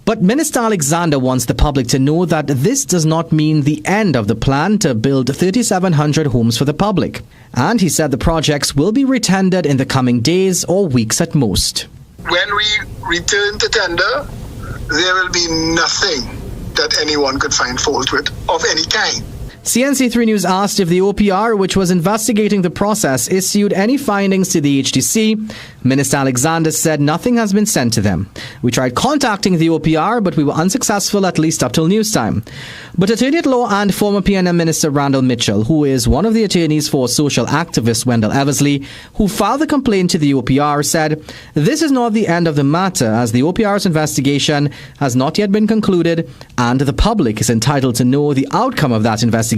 Speaker 18: But Minister Alexander wants the public to know that this does not mean the end of the plan to build 3,700 homes for the public. And he said the projects will be retendered in the coming days or weeks at most.
Speaker 19: When we return to tender, there will be nothing that anyone could find fault with of any kind.
Speaker 18: CNC3 News asked if the OPR, which was investigating the process, issued any findings to the HDC. Minister Alexander said nothing has been sent to them. We tried contacting the OPR, but we were unsuccessful, at least up till news time. But Attorney at Law and former PNM Minister Randall Mitchell, who is one of the attorneys for social activist Wendell Eversley, who filed the complaint to the OPR, said this is not the end of the matter, as the OPR's investigation has not yet been concluded, and the public is entitled to know the outcome of that investigation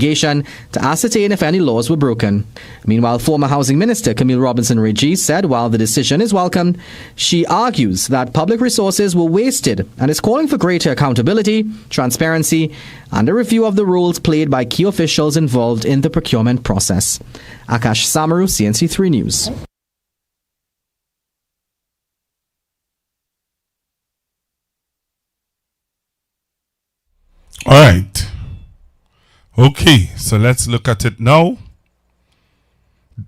Speaker 18: to ascertain if any laws were broken. Meanwhile, former Housing Minister Camille Robinson-Regis said while the decision is welcomed, she argues that public resources were wasted and is calling for greater accountability, transparency, and a review of the roles played by key officials involved in the procurement process. Akash Samaru, CNC3 News.
Speaker 6: All right. Okay, so let's look at it now.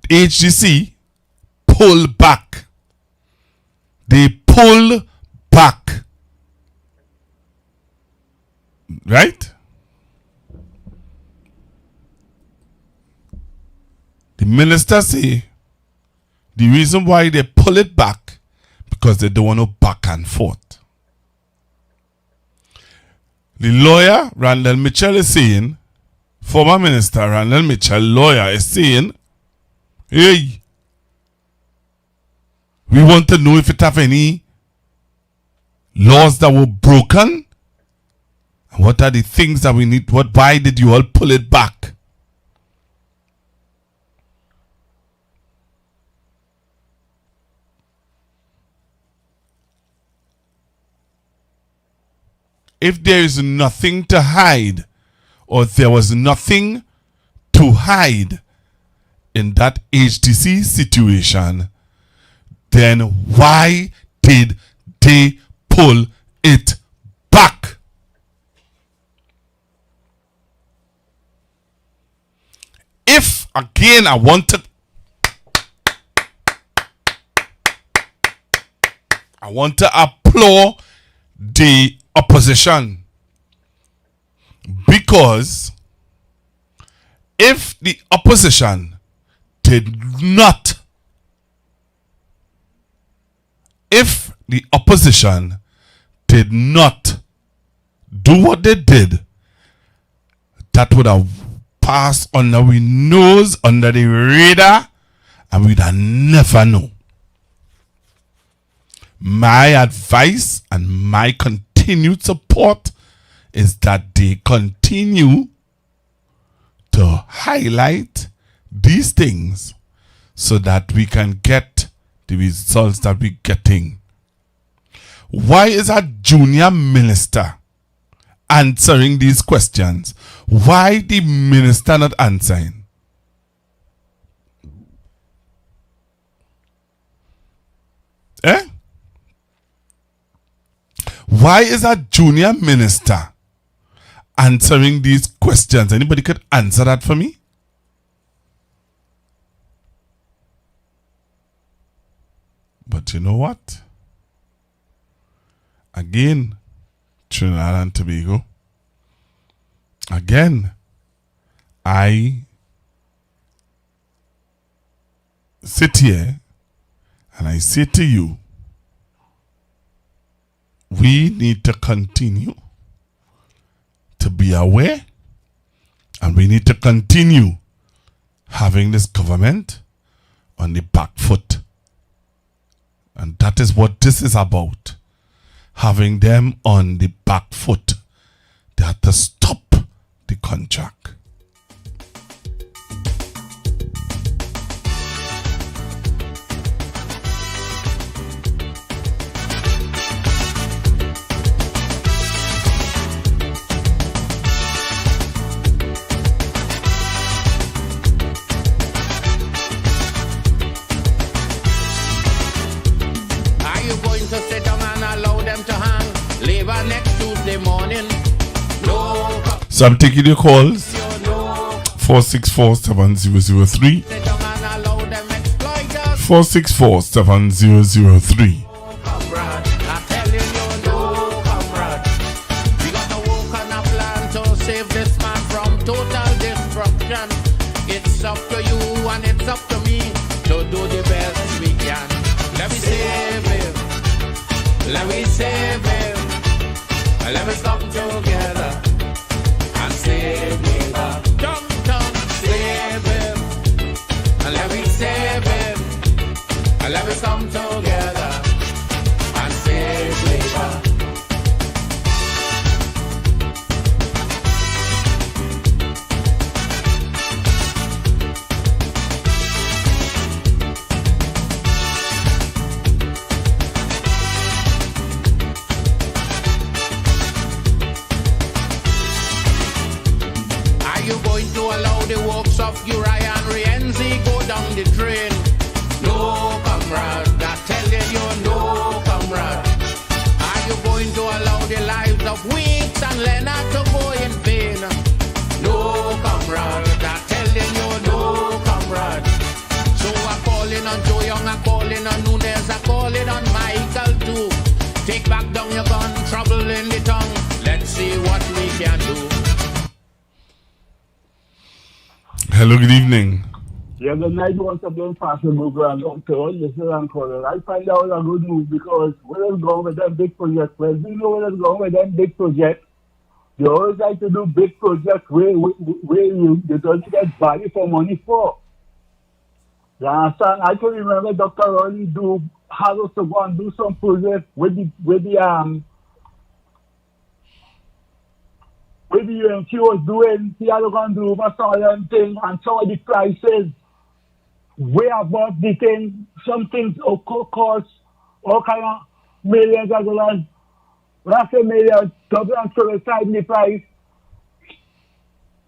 Speaker 6: HDC pull back. They pull back. Right? The minister say the reason why they pull it back because they don't want to back and forth. The lawyer, Randall Mitchell, is saying, former Minister Randall Mitchell, lawyer, is saying, hey, we want to know if it have any laws that were broken What are the things that we need? Why did you all pull it back? If there is nothing to hide, or there was nothing to hide in that HTC situation, then why did they pull it back? If, again, I want to applaud the opposition, because if the opposition did not do what they did, that would have passed under our nose, under the radar, and we'd have never know. My advice and my continued support is that they continue to highlight these things so that we can get the results that we're getting. Why is a junior minister answering these questions? Why the minister not answering? Why is a junior minister answering these questions? Anybody could answer that for me? But you know what? Again, Trinidad and Tobago. Again, I sit here and I say to you, we need to continue to be aware, and we need to continue having this government on the back foot. And that is what this is about. Having them on the back foot. They have to stop the contract. So I'm taking your calls. 464-7003. 464-7003.
Speaker 20: It's up to you and it's up to me to do the best we can. Let me save him. Let me save him. Let me stop together and save me back. Come, save him. Let me save him. Let me come together and save me back. The works of Uriah and Rienzi go down the drain. No, comrade, I tell you, no, comrade. Are you going to allow the lives of Weeks and Leonard to go in vain? No, comrade, I tell you, no, comrade. So I'm calling on Joe Young, I'm calling on Nunes, I'm calling on Michael too. Take back down your gun, trouble in the tongue. Let's see what we can do.
Speaker 6: Hello, good evening.
Speaker 21: Yeah, the night once again, Pastor Google and Doctor, listen and call. I find out a good news because where is going with that big project? Well, we know where is going with that big project. You always like to do big projects where you don't get value for money for. You understand? I can remember Dr. Ronnie had us to go and do some project with the with the UNC was doing, see how they're going to do for certain thing, and some of the prices way above the thing. Some things cost all kind of millions of dollars. When I say millions, double and triple times the price.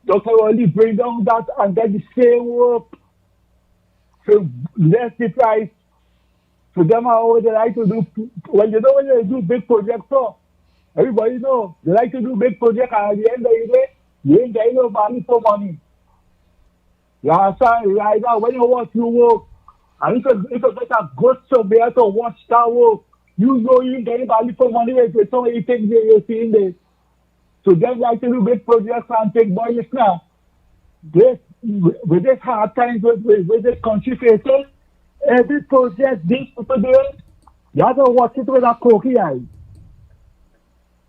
Speaker 21: They can only bring down that and get the same work for less the price. So them are what they like to do. When you know when they do big projects, so everybody know they like to do big projects, and at the end of the day, you ain't getting no money for money. You understand? Right now, when you watch your work, and if you get a good surveyor to watch that work, you know you ain't getting money for money with some of the things you're seeing there. So them like to do big projects and take money now. With this hard times with this country facing, every project these people doing, you have to watch it with a croaky eye.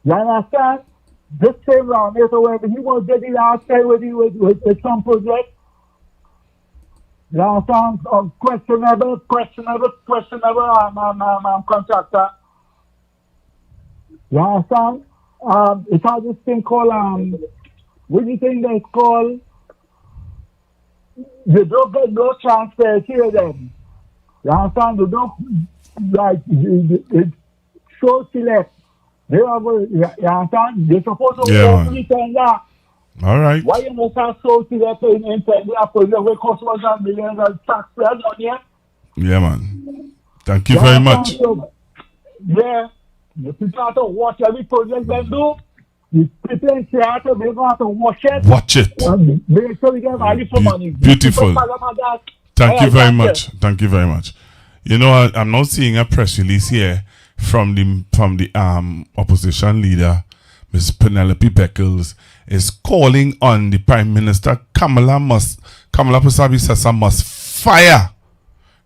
Speaker 21: You understand? This same round, so when you want to get the outside with some project, you understand? Questionable contractor. You understand? It has this thing called, what do you think they call? You don't get no transfer here then. You understand? You don't, like, it's so select. You understand? They're supposed to work with that.
Speaker 6: All right.
Speaker 21: Why you not have so select in India for the customers and millions of taxpayers on here?
Speaker 6: Yeah, man. Thank you very much.
Speaker 21: Yeah. The people have to watch every project they do. The people in theater, they're going to have to watch it.
Speaker 6: Watch it.
Speaker 21: Make sure we get value for money.
Speaker 6: Beautiful. Thank you very much. Thank you very much. You know, I'm not seeing a press release here from the opposition leader, Ms. Penelope Beckles, is calling on the Prime Minister Kamala Pusabi-Sessa must fire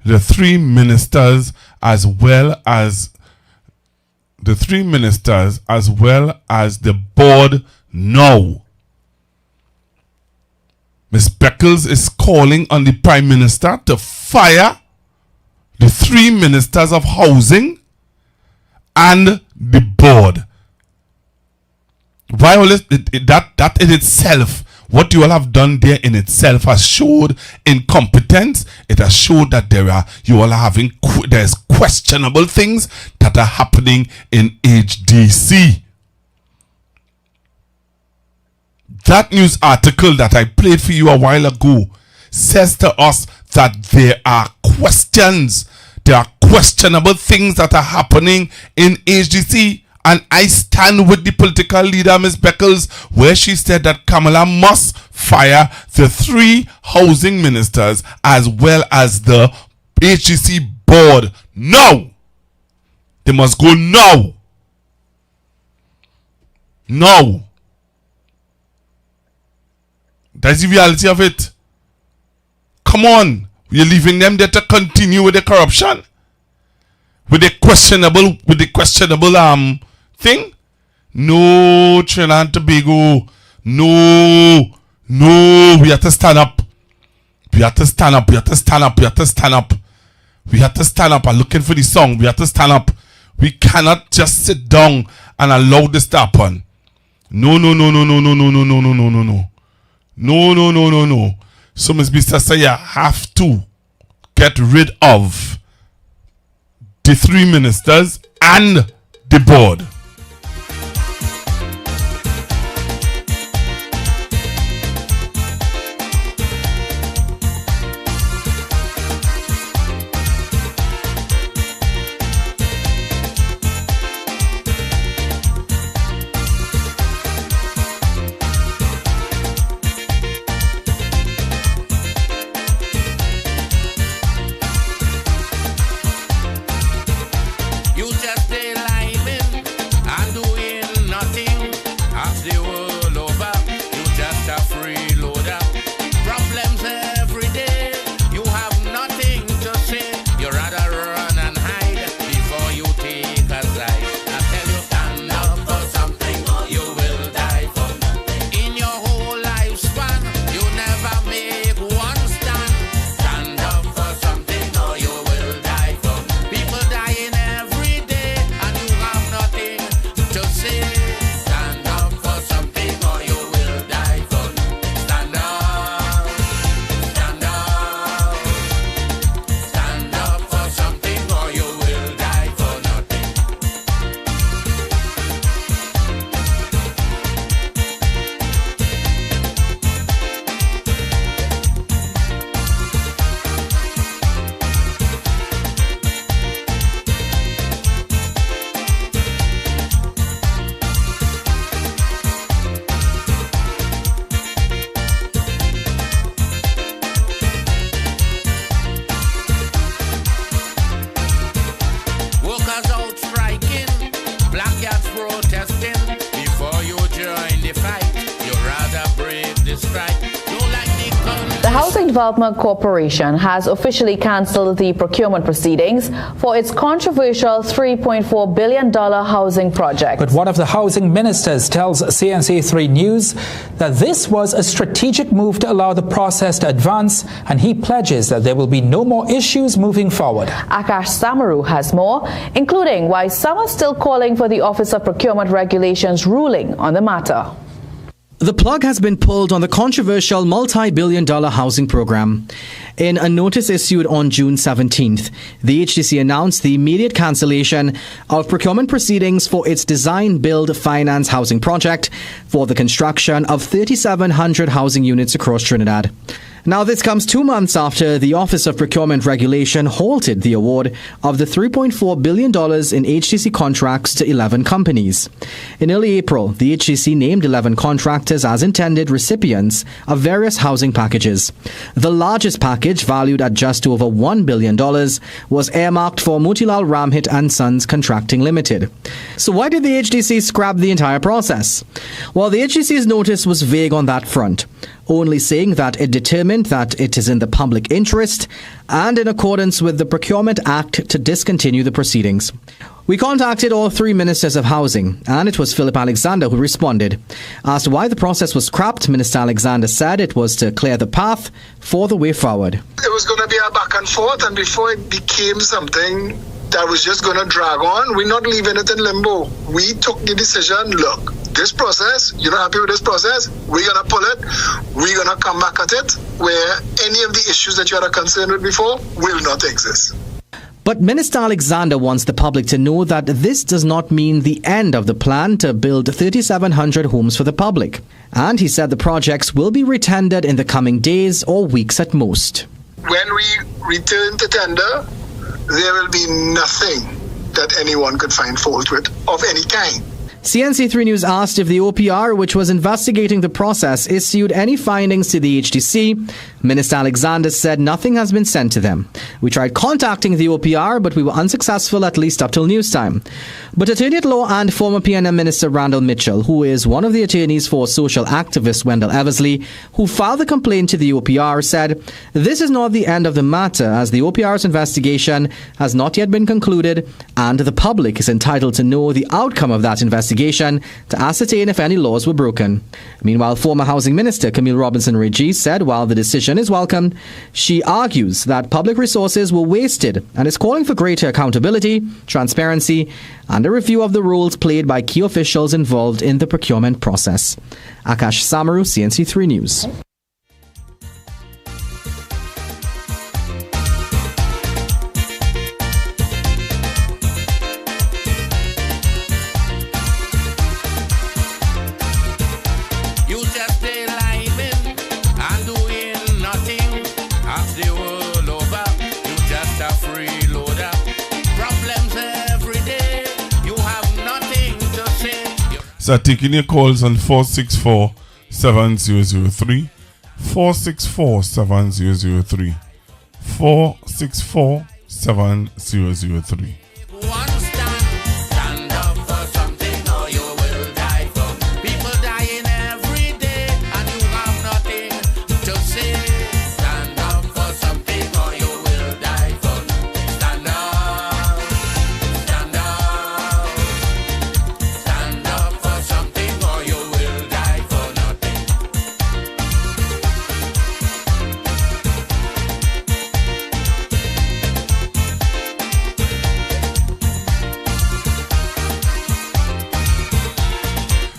Speaker 6: the three ministers as well as the board now. Ms. Beckles is calling on the Prime Minister to fire the three ministers of housing and the board. That in itself, what you all have done there in itself has showed incompetence. It has showed that there's questionable things that are happening in HDC. That news article that I played for you a while ago says to us that there are questions, there are questionable things that are happening in HDC. And I stand with the political leader, Ms. Beckles, where she said that Kamala must fire the three housing ministers as well as the HDC board. No! They must go now. No. That's the reality of it. Come on. You're leaving them there to continue with the corruption? With the questionable thing? No, Trinidad and Tobago. No. We have to stand up. We have to stand up. I'm looking for the song. We have to stand up. We cannot just sit down and allow this to happen. No. So, Ms. Bissassa, you have to get rid of the three ministers and the board.
Speaker 20: You just stay lying. strike.
Speaker 12: The Housing Development Corporation has officially cancelled the procurement proceedings for its controversial $3.4 billion housing project.
Speaker 13: But one of the housing ministers tells CNC3 News that this was a strategic move to allow the process to advance, and he pledges that there will be no more issues moving forward.
Speaker 12: Akash Samaru has more, including why some are still calling for the Office of Procurement Regulations ruling on the matter.
Speaker 18: The plug has been pulled on the controversial multi-billion-dollar housing program. In a notice issued on June 17th, the HDC announced the immediate cancellation of procurement proceedings for its design, build, finance housing project for the construction of 3,700 housing units across Trinidad. Now, this comes 2 months after the Office of Procurement Regulation halted the award of the $3.4 billion in HDC contracts to 11 companies. In early April, the HDC named 11 contractors as intended recipients of various housing packages. The largest package, valued at just over $1 billion, was earmarked for Motilal Ramhit and Sons Contracting Limited. So why did the HDC scrap the entire process? Well, the HDC's notice was vague on that front, only saying that it determined that it is in the public interest and in accordance with the Procurement Act to discontinue the proceedings. We contacted all three ministers of housing, and it was Philip Alexander who responded. Asked why the process was scrapped, Minister Alexander said it was to clear the path for the way forward.
Speaker 19: It was going to be a back and forth, and before it became something that was just going to drag on, we're not leaving it in limbo. We took the decision, look, this process, you're not happy with this process, we're going to pull it, we're going to come back at it, where any of the issues that you had a concern with before will not exist.
Speaker 18: But Minister Alexander wants the public to know that this does not mean the end of the plan to build 3,700 homes for the public. And he said the projects will be retendered in the coming days or weeks at most.
Speaker 19: When we return to tender, there will be nothing that anyone could find fault with of any kind.
Speaker 18: CNC3 News asked if the OPR, which was investigating the process, issued any findings to the HDC. Minister Alexander said nothing has been sent to them. We tried contacting the OPR, but we were unsuccessful, at least up till news time. But Attorney at Law and former PNM Minister Randall Mitchell, who is one of the attorneys for social activist Wendell Eversley, who filed the complaint to the OPR, said this is not the end of the matter, as the OPR's investigation has not yet been concluded, and the public is entitled to know the outcome of that investigation to ascertain if any laws were broken. Meanwhile, former Housing Minister Camille Robinson-Regis said while the decision is welcome, she argues that public resources were wasted and is calling for greater accountability, transparency, and a review of the roles played by key officials involved in the procurement process. Akash Samaru, CNC3 News.
Speaker 6: So taking your calls on 464-7003, 464-7003, 464-7003.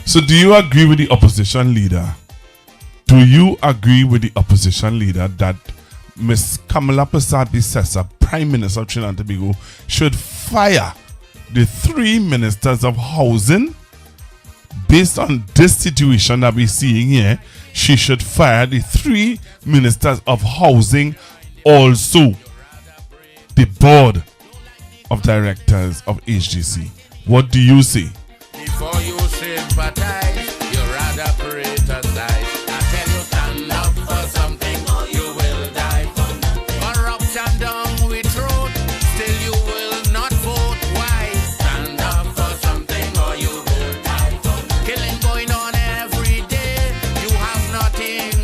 Speaker 6: So do you agree with the opposition leader? Do you agree with the opposition leader that Ms. Kamala Persad-Bissessar, Prime Minister of Trinidad and Tobago, should fire the three ministers of housing? Based on this situation that we're seeing here, she should fire the three ministers of housing, also the board of directors of HDC. What do you say?
Speaker 20: Before you sympathize, you rather criticize. I tell you, stand up for something, or you will die for nothing. Corruption down with throat, still you will not vote. Why? Stand up for something, or you will die for nothing. Killing going on every day, you have nothing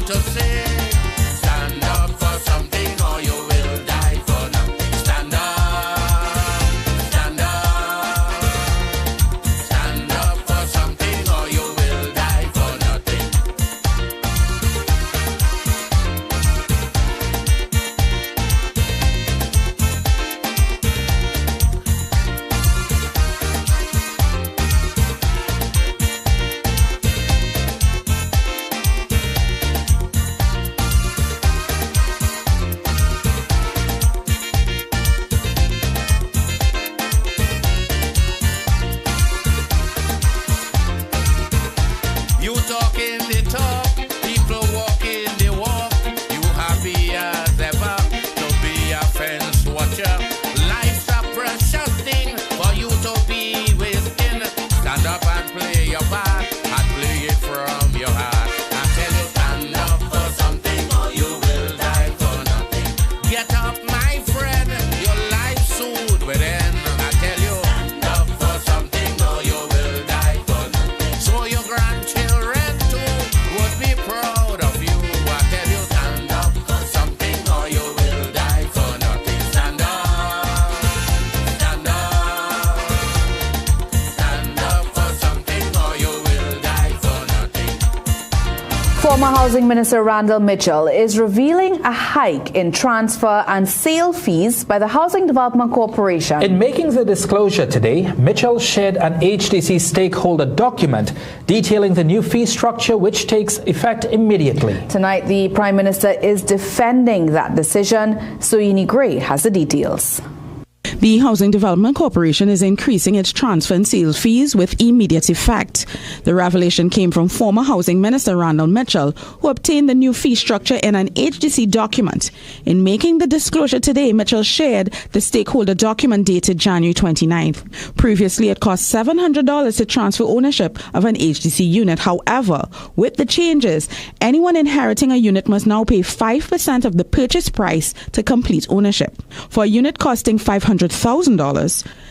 Speaker 12: Former Housing Minister Randall Mitchell is revealing a hike in transfer and sale fees by the Housing Development Corporation.
Speaker 13: In making the disclosure today, Mitchell shared an HDC stakeholder document detailing the new fee structure which takes effect immediately.
Speaker 12: Tonight, the Prime Minister is defending that decision. Soini Gray has the details.
Speaker 1: The Housing Development Corporation is increasing its transfer and sale fees with immediate effect. The revelation came from former Housing Minister Randall Mitchell, who obtained the new fee structure in an HDC document. In making the disclosure today, Mitchell shared the stakeholder document dated January 29th. Previously, it cost $700 to transfer ownership of an HDC unit. However, with the changes, anyone inheriting a unit must now pay 5% of the purchase price to complete ownership. For a unit costing $500,000,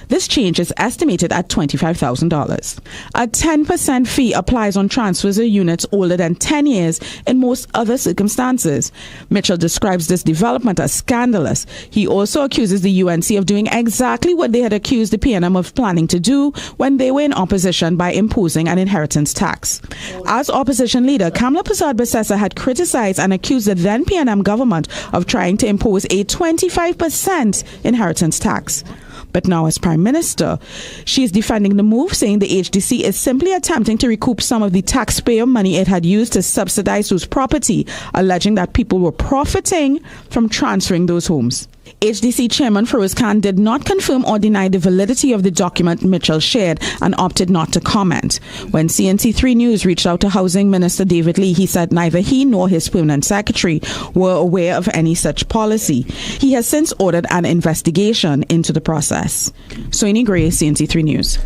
Speaker 1: this change is estimated at $25,000. A 10% fee applies on transfers of units older than 10 years in most other circumstances. Mitchell describes this development as scandalous. He also accuses the UNC of doing exactly what they had accused the PNM of planning to do when they were in opposition by imposing an inheritance tax. As opposition leader, Kamla Persad-Bissessar had criticized and accused the then PNM government of trying to impose a 25% inheritance tax. But now as Prime Minister, she is defending the move, saying the HDC is simply attempting to recoup some of the taxpayer money it had used to subsidize those property, alleging that people were profiting from transferring those homes. HDC Chairman Feroz Khan did not confirm or deny the validity of the document Mitchell shared and opted not to comment. When CNC3 News reached out to Housing Minister David Lee, he said neither he nor his permanent secretary were aware of any such policy. He has since ordered an investigation into the process. Soini Gray, CNC3 News.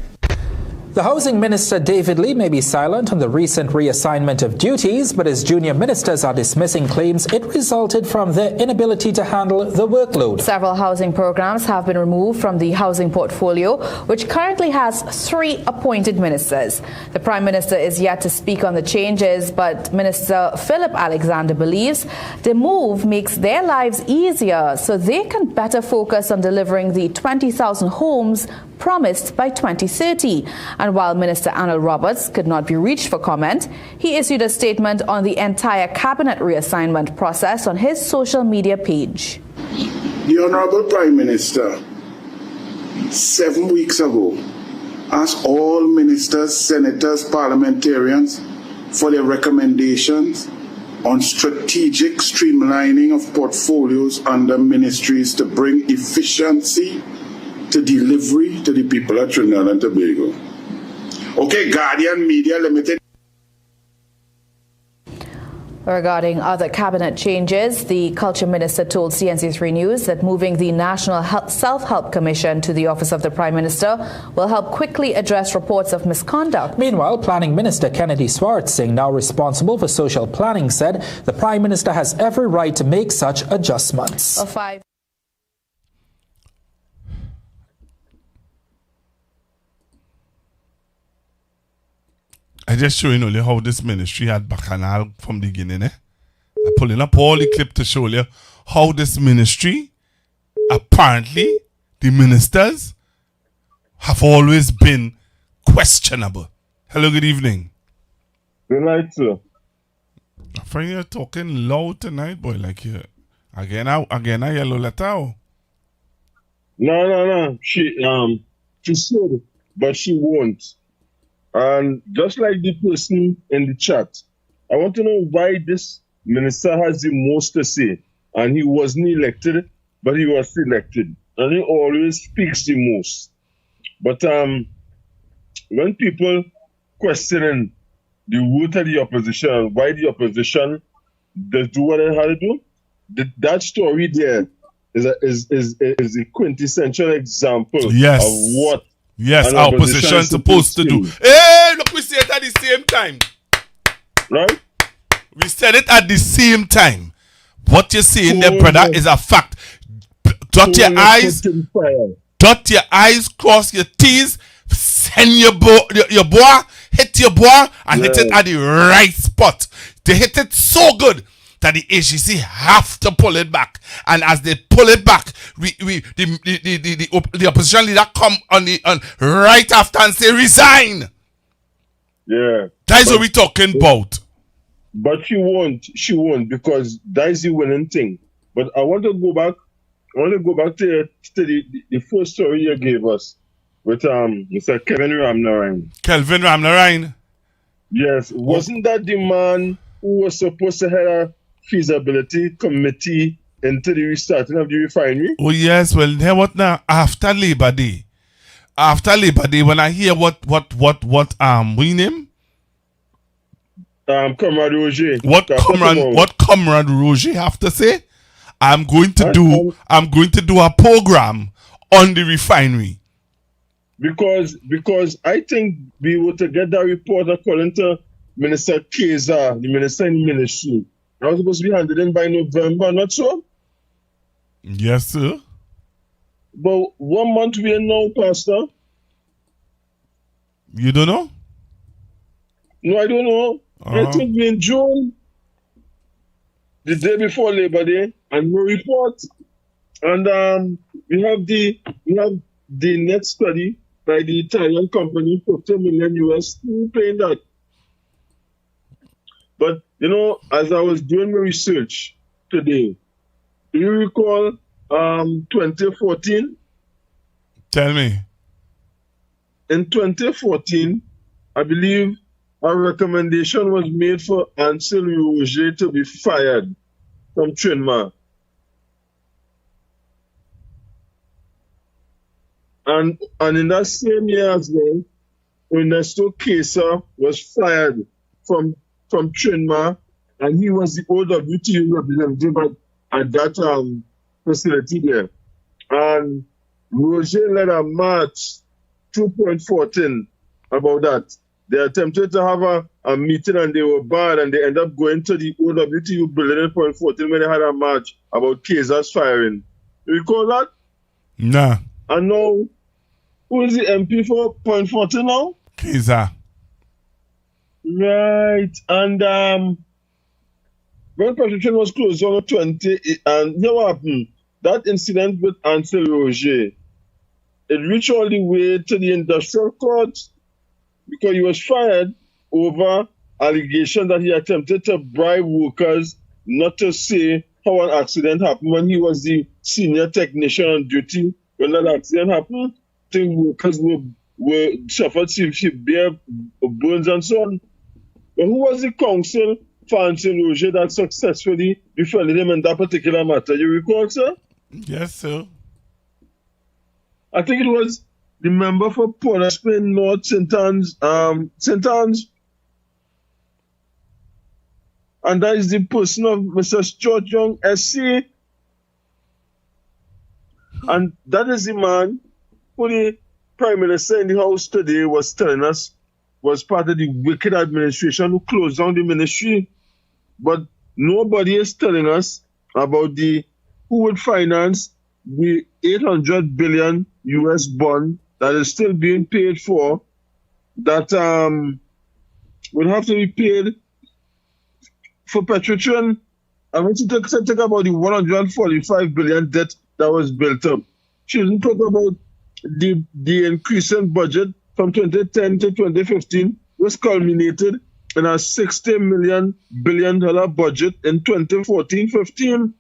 Speaker 13: The Housing Minister David Lee may be silent on the recent reassignment of duties, but his junior ministers are dismissing claims it resulted from their inability to handle the workload.
Speaker 12: Several housing programs have been removed from the housing portfolio, which currently has 3 appointed ministers. The Prime Minister is yet to speak on the changes, but Minister Philip Alexander believes the move makes their lives easier so they can better focus on delivering the 20,000 homes promised by 2030. And while Minister Arnold Roberts could not be reached for comment, he issued a statement on the entire cabinet reassignment process on his social media page.
Speaker 22: The Honorable Prime Minister, 7 weeks ago, asked all ministers, senators, parliamentarians for their recommendations on strategic streamlining of portfolios under ministries to bring efficiency to delivery to the people of Trinidad and Tobago. Okay, Guardian Media Limited.
Speaker 12: Regarding other cabinet changes, the Culture Minister told CNC3 News that moving the National Self-Help Commission to the Office of the Prime Minister will help quickly address reports of misconduct.
Speaker 13: Meanwhile, Planning Minister Kennedy Swartzing, now responsible for social planning, said the Prime Minister has every right to make such adjustments.
Speaker 6: I just showing only how this ministry had bacchanal from the beginning. I'm pulling up all the clip to show you how this ministry, apparently, the ministers have always been questionable. Hello, good evening.
Speaker 23: Good night, sir.
Speaker 6: I find you're talking loud tonight, boy, like you. Again, a yellow letter.
Speaker 23: No. She should, but she won't. And just like the person in the chat, I want to know why this minister has the most to say. And he wasn't elected, but he was elected. And he always speaks the most. But when people questioning the root of the opposition, why the opposition does do what it had to do, that story there is a quintessential example of what
Speaker 6: our opposition supposed to do. Hey, look, we say it at the same time.
Speaker 23: Right?
Speaker 6: We said it at the same time. What you're saying there, brother, is a fact. Dot your eyes, cross your T's, send your boy, hit your boy, and hit it at the right spot. They hit it so good that the HGC have to pull it back, and as they pull it back, the opposition leader come on right after and say resign.
Speaker 23: Yeah,
Speaker 6: that's what we talking about.
Speaker 23: But she won't because that's the winning thing. But I want to go back to the first story you gave us with Mr. Kelvin Ramnarine.
Speaker 6: Kelvin Ramnarine?
Speaker 23: Yes. Wasn't that the man who was supposed to head a feasibility committee into the restarting of the refinery?
Speaker 6: Oh yes, well hear what now? After Labor Day, when I hear what we name?
Speaker 23: Comrade Roger.
Speaker 6: What Comrade Roger have to say? I'm going to do a program on the refinery.
Speaker 23: Because I think we were to get that report according to Minister Keza, the minister in the ministry. That was supposed to be handed in by November, not so?
Speaker 6: Yes, sir.
Speaker 23: But 1 month we are now, Pastor.
Speaker 6: You don't know?
Speaker 23: No, I don't know. I think we're in June, the day before Labor Day, and no report. And we have the next study by the Italian company, $50 million US, paying that. But as I was doing my research today, do you recall 2014?
Speaker 6: Tell me.
Speaker 23: In 2014, I believe a recommendation was made for Ansel Roger to be fired from Trinidad. And in that same year as well, Ernesto Kesa was fired from Trinidad, and he was the OWT representative at that facility there. And Roger led a march 2.14 about that. They attempted to have a meeting and they were barred, and they ended up going to the OWTU building in Point 14 when they had a march about Keza's firing. You recall that?
Speaker 6: Nah.
Speaker 23: And now, who is the MP for Point 14 now?
Speaker 6: Keza.
Speaker 23: Right. And when Constructive was closed on the 20, and you know what happened? That incident with Ansel Roger, it reached all the way to the industrial court, because he was fired over allegation that he attempted to bribe workers not to say how an accident happened when he was the senior technician on duty. When that accident happened, I think workers were suffered severe burns and so on. But who was the counsel for Ansel Roger that successfully defended him in that particular matter? You recall, sir?
Speaker 6: Yes, sir.
Speaker 23: I think it was the member for Port of Spain North, St. Anne's, and that is the person of Mr. Stuart Young, SC. And that is the man who the Prime Minister in the House today was telling us was part of the wicked administration who closed down the ministry. But nobody is telling us about who would finance the 800 billion US bond that is still being paid for, that will have to be paid for Petrotrin. I want to talk about the 145 billion debt that was built up. She didn't talk about the increase in budget from 2010 to 2015 was culminated in a $60 billion budget in 2014-15.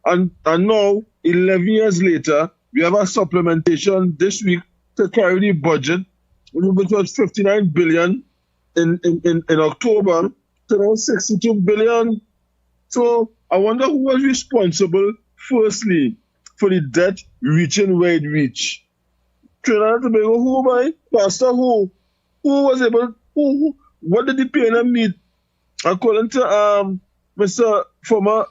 Speaker 23: And now, 11 years later, we have a supplementation this week to carry the budget, which was 59 billion in October, to now 62 billion. So I wonder who was responsible, firstly, for the debt reaching where it reached. Trinidad and Tobago, who by? Pastor, who? Who was able, what did the payment meet? According to Mr. former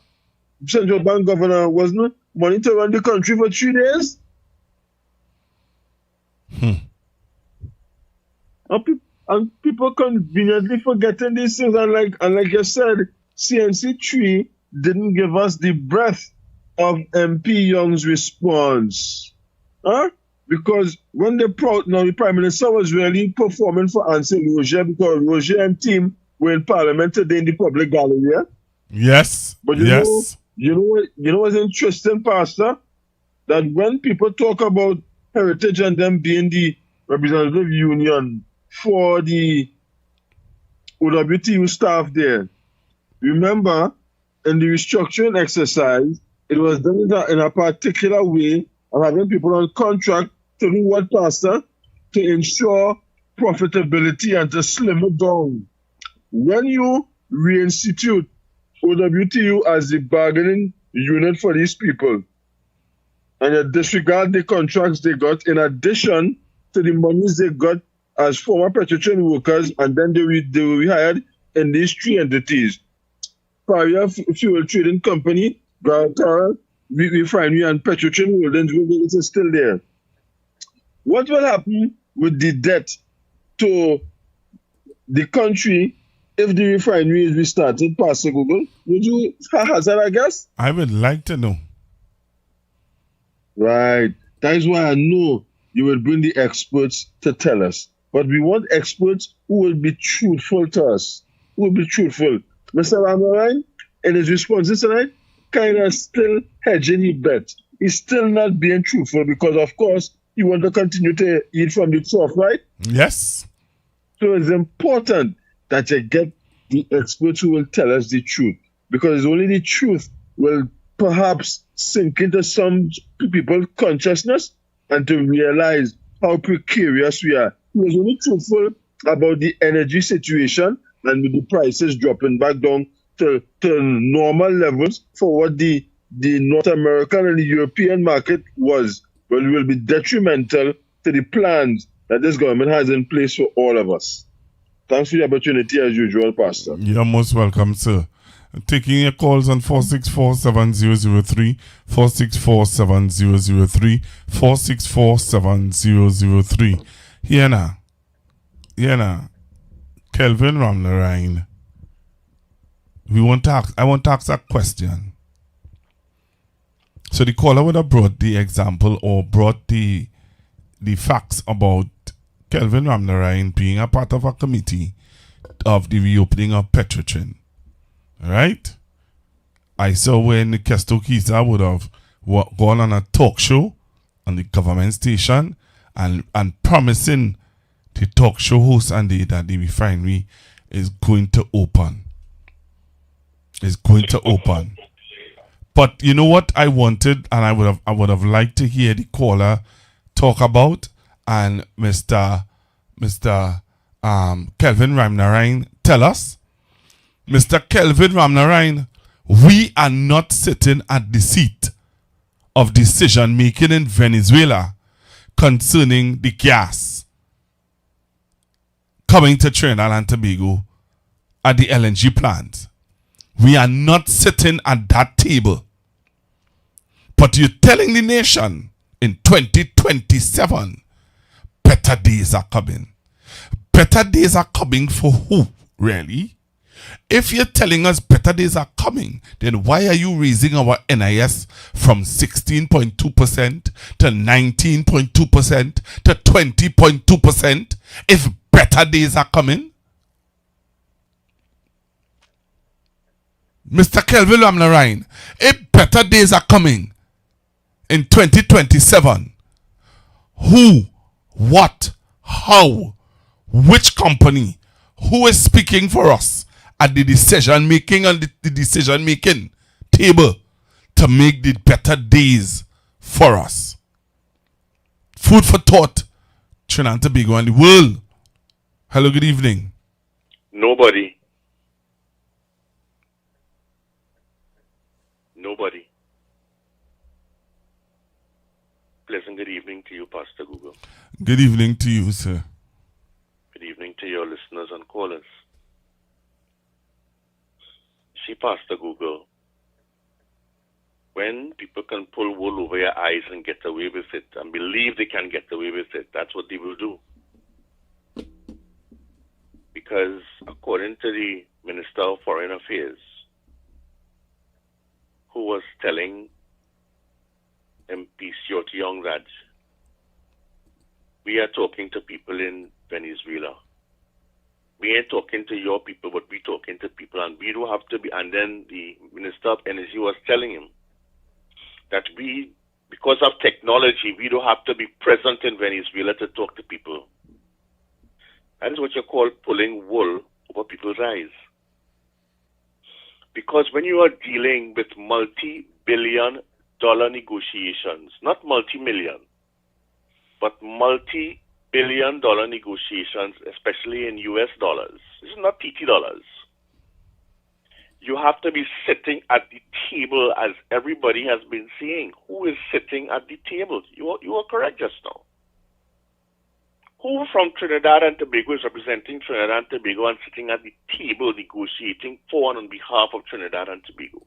Speaker 23: Central Bank Governor, wasn't it? Money to run the country for 3 days? And people conveniently forgetting these things. And like you said, CNC3 didn't give us the breadth of MP Young's response. Because when the Prime Minister was really performing for Ansel Roger, because Roger and team were in Parliament today in the public gallery. Yeah?
Speaker 6: Yes.
Speaker 23: But you know what's interesting, Pastor? That when people talk about heritage and them being the representative union for the OWTU staff there, Remember, in the restructuring exercise, it was done in a particular way of having people on contract to do what, Pastor? To ensure profitability and to slim it down. When you reinstitute OWTU as the bargaining unit for these people, and you disregard the contracts they got in addition to the monies they got as former petroleum workers, and then they were rehired in these three entities: Paria Fuel Trading Company, Galtara Refinery, and Petroleum Holdings. It is still there. What will happen with the debt to the country if the refinery is restarted, Pastor Google? Would you hazard a guess?
Speaker 6: I would like to know.
Speaker 23: Right. That is why I know you will bring the experts to tell us. But we want experts who will be truthful to us. Who will be truthful. Mr. Ramaran, in his responses tonight, kind of still hedging his bet. He's still not being truthful because, of course, he wants to continue to eat from the trough, right?
Speaker 6: Yes.
Speaker 23: So it's important that you get the experts who will tell us the truth, because only the truth will perhaps sink into some people's consciousness and to realize how precarious we are. He was only truthful about the energy situation and with the prices dropping back down to normal levels for what the North American and the European market was. But it will be detrimental to the plans that this government has in place for all of us. Thanks for the opportunity as usual, Pastor.
Speaker 6: You're most welcome, sir. Taking your calls on 464-7003, 464-7003, 464-7003. Here now, Kelvin Ramlarine. I want to ask a question. So the caller would have brought the example or brought the facts about Kelvin Ramlarine being a part of a committee of the reopening of Petrotrin. Right? I saw when Kesto Kisa would have gone on a talk show on the government station and promising the talk show host and that the refinery is going to open. It's going to open. But you know what I wanted, and I would have liked to hear the caller talk about, and Mr. Kelvin Ramlarine tell us. Mr. Kelvin Ramlarine, we are not sitting at the seat of decision making in Venezuela concerning the gas coming to Trinidad and Tobago at the LNG plant. We are not sitting at that table. But you're telling the nation in 2027, better days are coming. Better days are coming for who, really? If you're telling us better days are coming, then why are you raising our NIS from 16.2% to 19.2% to 20.2% if better days are coming? Mr. Kelvin Ramlarine, if better days are coming in 2027, who, what, how, which company, who is speaking for us at the decision making on the decision making table to make the better days for us? Food for thought, Trinidad and Tobago and the world. Hello, good evening.
Speaker 2: Nobody. Pleasant good evening to you, Pastor Google.
Speaker 6: Good evening to you, sir.
Speaker 2: Good evening to your listeners and callers. See, Pastor Google, when people can pull wool over your eyes and get away with it and believe they can get away with it, that's what they will do. Because according to the Minister of Foreign Affairs, who was telling MP Siot Young Raj, we are talking to people in Venezuela. We ain't talking to your people, but we talking to people, and we don't have to be. And then the Minister of Energy was telling him that we, because of technology, we don't have to be present in Venezuela to talk to people. That is what you call pulling wool over people's eyes. Because when you are dealing with multi-billion dollar negotiations, not multi-million, but multi-billion dollar negotiations, especially in US dollars, this is not TT dollars. You have to be sitting at the table, as everybody has been saying. Who is sitting at the table? You are correct just now. Who from Trinidad and Tobago is representing Trinidad and Tobago and sitting at the table negotiating for and on behalf of Trinidad and Tobago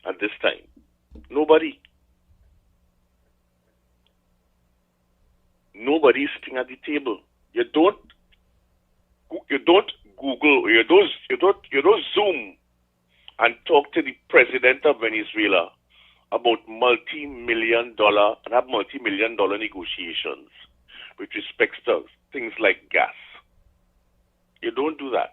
Speaker 2: at this time? Nobody. Nobody is sitting at the table. You don't Google, you don't Zoom and talk to the president of Venezuela about multi-million dollar negotiations with respect to things like gas. You don't do that.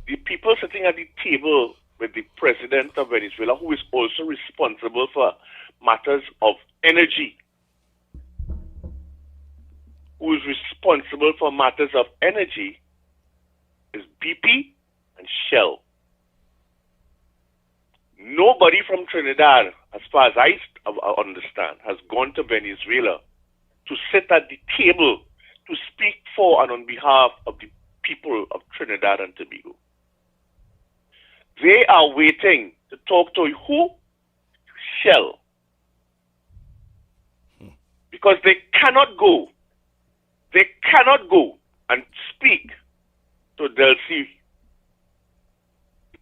Speaker 2: The people sitting at the table with the president of Venezuela, who is also responsible for matters of energy, is BP and Shell. Nobody from Trinidad, as far as I understand, has gone to Venezuela to sit at the table to speak for and on behalf of the people of Trinidad and Tobago. They are waiting to talk to who? Shell. Because they cannot go and speak to Delcy,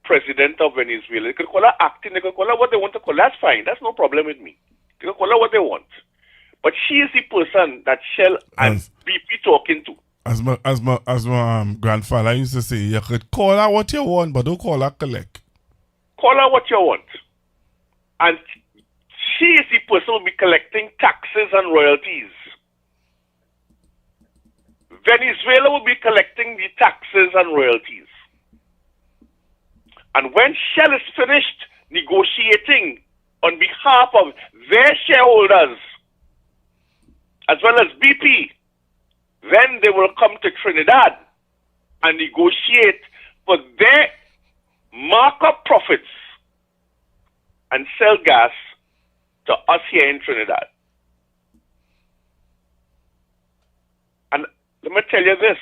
Speaker 2: president of Venezuela. They could call her acting, they could call her what they want to call her. That's fine. That's no problem with me. They could call her what they want. But she is the person that Shell and BP talking to.
Speaker 6: As my grandfather used to say, you could call her what you want, but don't call her collect.
Speaker 2: Call her what you want. And she is the person who will be collecting taxes and royalties. Venezuela will be collecting the taxes and royalties. And when Shell is finished negotiating on behalf of their shareholders, as well as BP, then they will come to Trinidad and negotiate for their markup profits and sell gas to us here in Trinidad. And let me tell you this.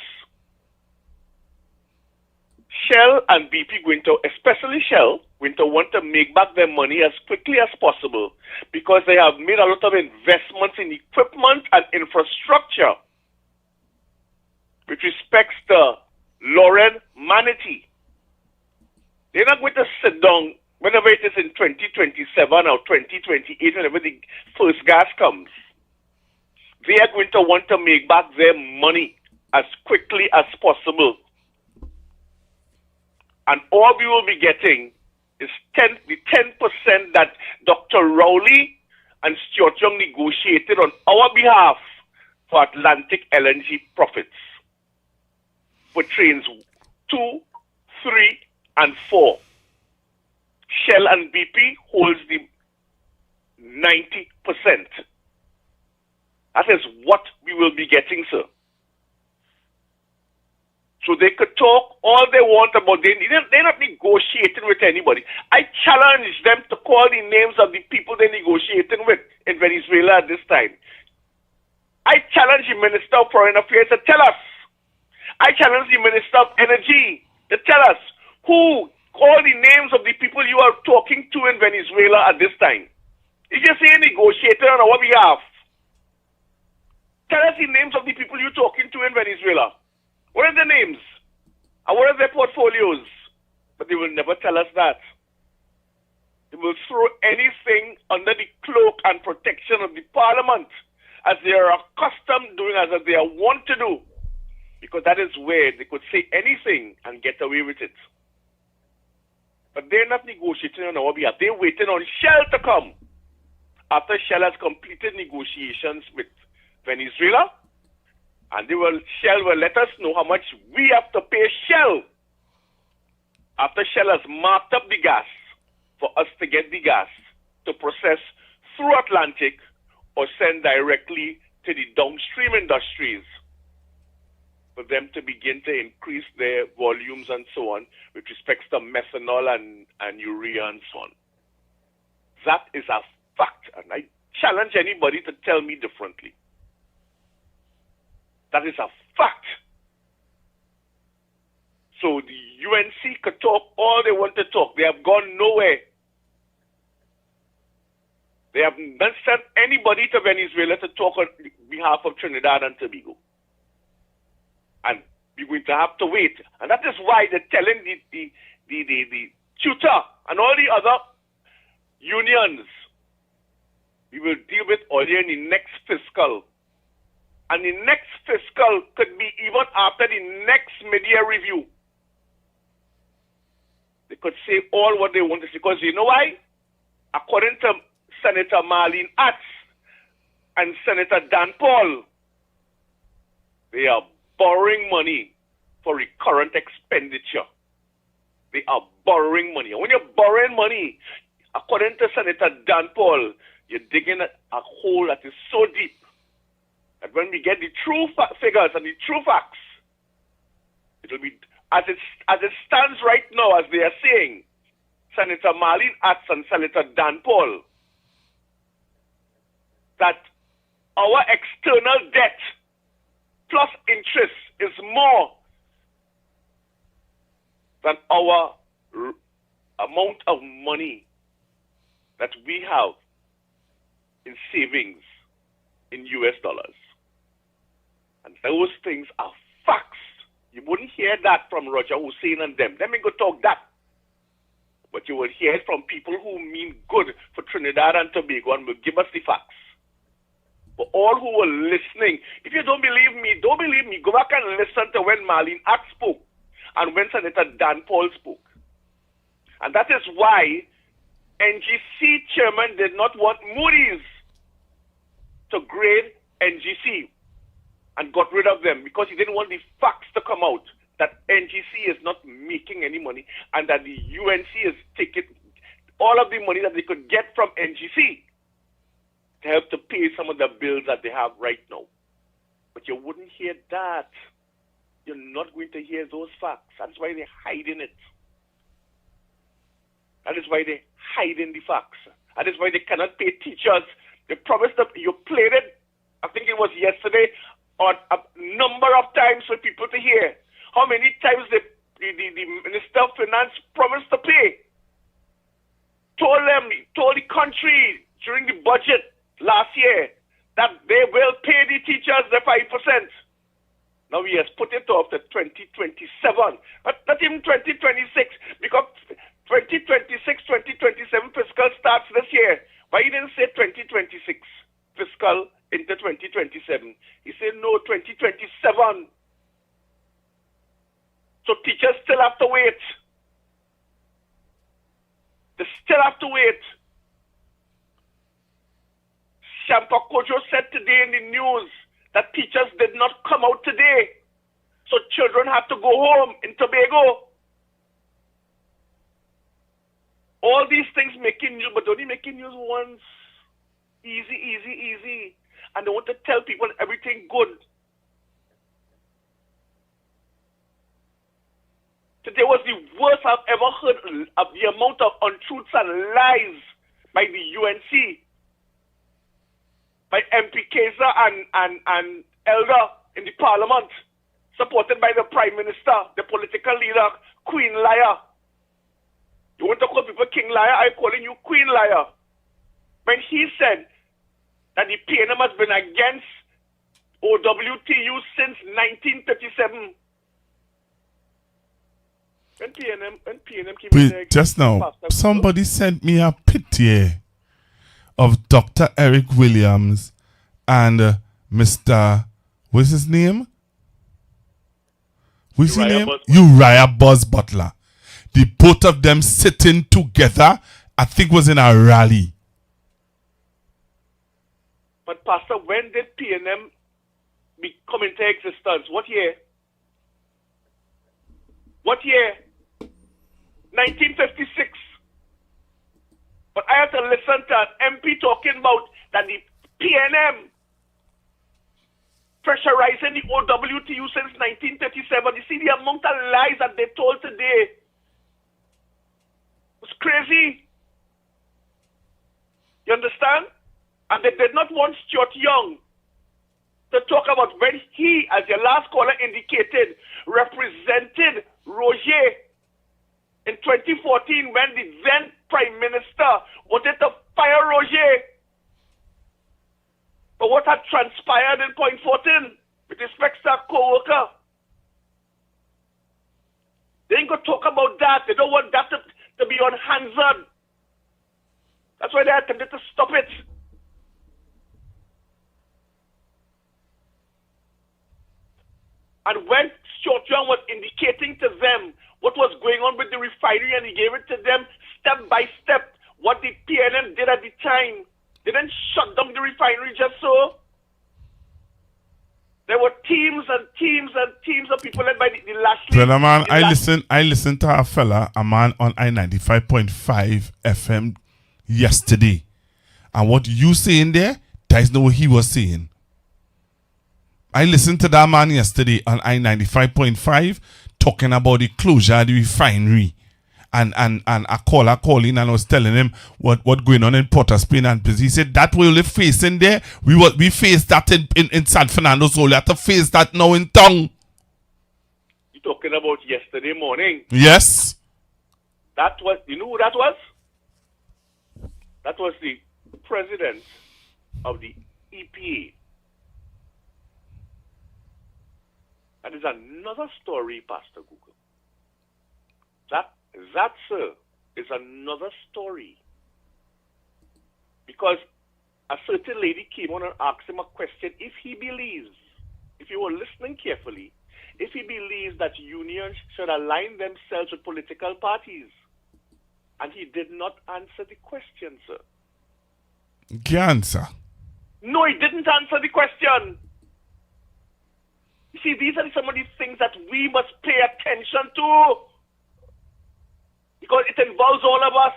Speaker 2: Shell and BP especially Shell, going to want to make back their money as quickly as possible because they have made a lot of investments in equipment and infrastructure with respect to Lauren Manatee. They're not going to sit down whenever it is in 2027 or 2028, whenever the first gas comes. They are going to want to make back their money as quickly as possible. And all we will be getting is the 10% that Dr. Rowley and Stuart Young negotiated on our behalf for Atlantic LNG profits for trains 2, 3, and 4. Shell and BP holds the 90%. That is what we will be getting, sir. So they could talk all they want about. They're not negotiating with anybody. I challenge them to call the names of the people they're negotiating with in Venezuela at this time. I challenge the Minister of Foreign Affairs to tell us. I challenge the Minister of Energy to tell us who, all the names of the people you are talking to in Venezuela at this time. You just say negotiator on our behalf. Tell us the names of the people you're talking to in Venezuela. What are their names? And what are their portfolios? But they will never tell us that. They will throw anything under the cloak and protection of the Parliament, as they are accustomed doing, as they are wont to do. Because that is where they could say anything and get away with it. But they're not negotiating on our behalf. They're waiting on Shell to come. After Shell has completed negotiations with Venezuela, and Shell will let us know how much we have to pay Shell after Shell has marked up the gas for us to get the gas to process through Atlantic or send directly to the downstream industries. for them to begin to increase their volumes and so on with respect to methanol and urea and so on. That is a fact, and I challenge anybody to tell me differently. That is a fact. So the UNC could talk all they want to talk. They have gone nowhere. They have not sent anybody to Venezuela to talk on behalf of Trinidad and Tobago. And we're going to have to wait. And that is why they're telling the tutor and all the other unions, we will deal with all in the next fiscal. And the next fiscal could be even after the next mid-year review. They could say all what they want to say. Because you know why? According to Senator Marlene Atz and Senator Dan Paul, they are borrowing money for recurrent expenditure. They are borrowing money. And when you're borrowing money, according to Senator Dan Paul, you're digging a hole that is so deep that when we get the true figures and the true facts, it will be as it stands right now, as they are saying, Senator Marlene Atz and Senator Dan Paul, that our external debt plus interest is more than our amount of money that we have in savings in US dollars. And those things are facts. You wouldn't hear that from Roger Hussein and them. Them ain't go talk that. But you will hear it from people who mean good for Trinidad and Tobago and will give us the facts. For all who were listening, if you don't believe me, go back and listen to when Marlene Atz spoke and when Senator Dan Paul spoke. And that is why NGC chairman did not want Moody's to grade NGC and got rid of them because he didn't want the facts to come out that NGC is not making any money and that the UNC is taking all of the money that they could get from NGC to help to pay some of the bills that they have right now. But you wouldn't hear that. You're not going to hear those facts. That's why they're hiding it. That is why they're hiding the facts. That is why they cannot pay teachers. They promised that you played it, I think it was yesterday, on a number of times for people to hear. How many times the Minister of Finance promised to pay? Told the country during the budget last year that they will pay the teachers the 5%. Now he has put it off to 2027, but not even 2026, because 2026, 2027 fiscal starts this year. Why he didn't say 2026 fiscal into 2027? He said no, 2027. So teachers still have to wait. They still have to wait. Shampa Kojo said today in the news that teachers did not come out today. So children have to go home in Tobago. All these things making news, but only making news once. Easy. And they want to tell people everything good. Today was the worst I've ever heard of the amount of untruths and lies by the UNC, by MP Kaiser and Elder in the Parliament, supported by the Prime Minister, the political leader, Queen Liar. You want to call people King Liar? I'm calling you Queen Liar. When he said that the PNM has been against OWTU since 1937. When PNM came in there,
Speaker 6: just now, somebody sent me a picture of Dr. Eric Williams and Mr. What's his name? What's his name? Uriah Buzz Butler. The both of them sitting together, I think was in a rally.
Speaker 2: But Pastor, when did PNM come into existence? What year? What year? 1956. But I have to listen to an MP talking about that the PNM pressurizing the OWTU since 1937. You see the amount of lies that they told today. It's crazy. You understand? And they did not want Stuart Young to talk about when he, as your last caller indicated, represented Roger in 2014 when the then Prime Minister wanted to fire Roger for what had transpired in Point Fortin with respect to a co-worker. They ain't going to talk about that. They don't want that to be on hands-on. That's why they attempted to stop it. And when Stuart Young was indicating to them what was going on with the refinery, and he gave it to them step by step, what the PNM did at the time, they didn't shut down the refinery just so. There were teams and teams and teams of people led by the last.
Speaker 6: Brother man, I listened to a man on I-95.5 FM yesterday. And what you saying there, that is not what he was saying. I listened to that man yesterday on I-95.5 talking about the closure of the refinery. And a caller calling and I was telling him what going on in Port of Spain, and he said that we only facing there. We faced that in San Fernando, so we have to face that now in town.
Speaker 2: You talking about yesterday morning?
Speaker 6: Yes.
Speaker 2: That was, you know who that was? That was the president of the EPA. That is another story, Pastor Google. That, sir, is another story. Because a certain lady came on and asked him a question. If he believes, if you were listening carefully, if he believes that unions should align themselves with political parties. And he did not answer the question, sir.
Speaker 6: Can't answer.
Speaker 2: No, he didn't answer the question. You see, these are some of the things that we must pay attention to. Because it involves all of us.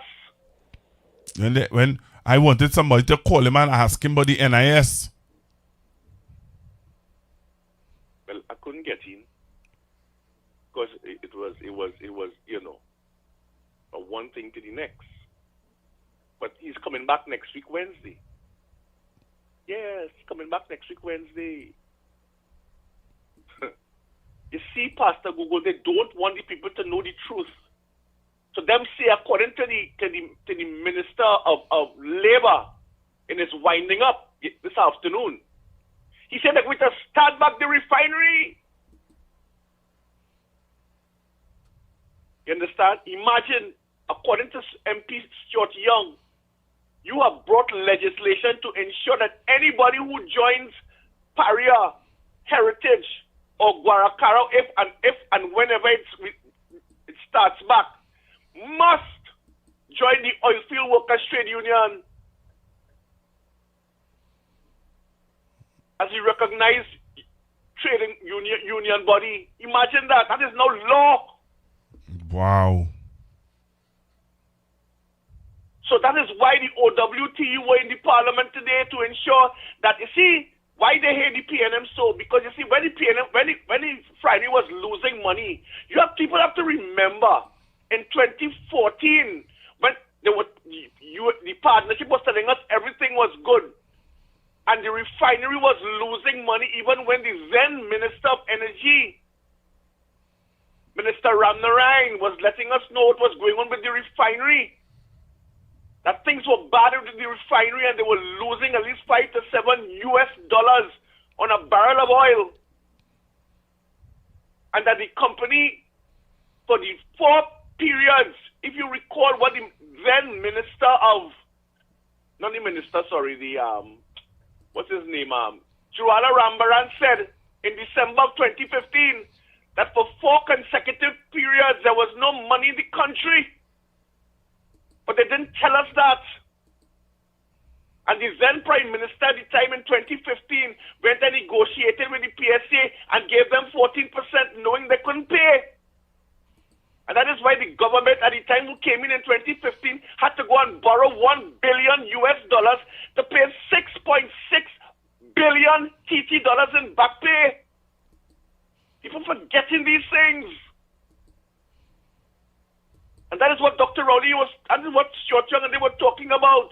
Speaker 6: When I wanted somebody to call him and ask him about the NIS.
Speaker 2: Well, I couldn't get in. Because it was, you know, one thing to the next. But he's coming back next week, Wednesday. Yes, coming back next week, Wednesday. You see, Pastor Google, they don't want the people to know the truth. So them say, according to the Minister of Labour in his winding up this afternoon, he said that we to start back the refinery. You understand? Imagine, according to MP Stuart Young, you have brought legislation to ensure that anybody who joins Paria, Heritage, or Guaracaro, if and whenever it starts back, must join the Oilfield Workers Trade Union as a recognized trading union body. Imagine that. That is now law.
Speaker 6: Wow.
Speaker 2: So that is why the OWTU were in the parliament today to ensure that, you see, why they hate the PNM so? Because you see, when the PNM, when the Friday was losing money, people have to remember in 2014 when the partnership was telling us everything was good, and the refinery was losing money even when the then Minister of Energy, Minister Ramnarine, was letting us know what was going on with the refinery. That things were bad with the refinery and they were losing at least $5 to $7 on a barrel of oil. And that the company, for the 4 periods, if you recall what the then Minister of, not the Minister, sorry, the, what's his name, Juala Rambaran said in December of 2015 that for 4 consecutive periods there was no money in the country. But they didn't tell us that. And the then Prime Minister at the time in 2015 went and negotiated with the PSA and gave them 14% knowing they couldn't pay. And that is why the government at the time who came in 2015 had to go and borrow $1 billion to pay $6.6 billion TT in back pay. People forgetting these things. And that is what Dr. Rowley was, and what Stuart Young and they were talking about.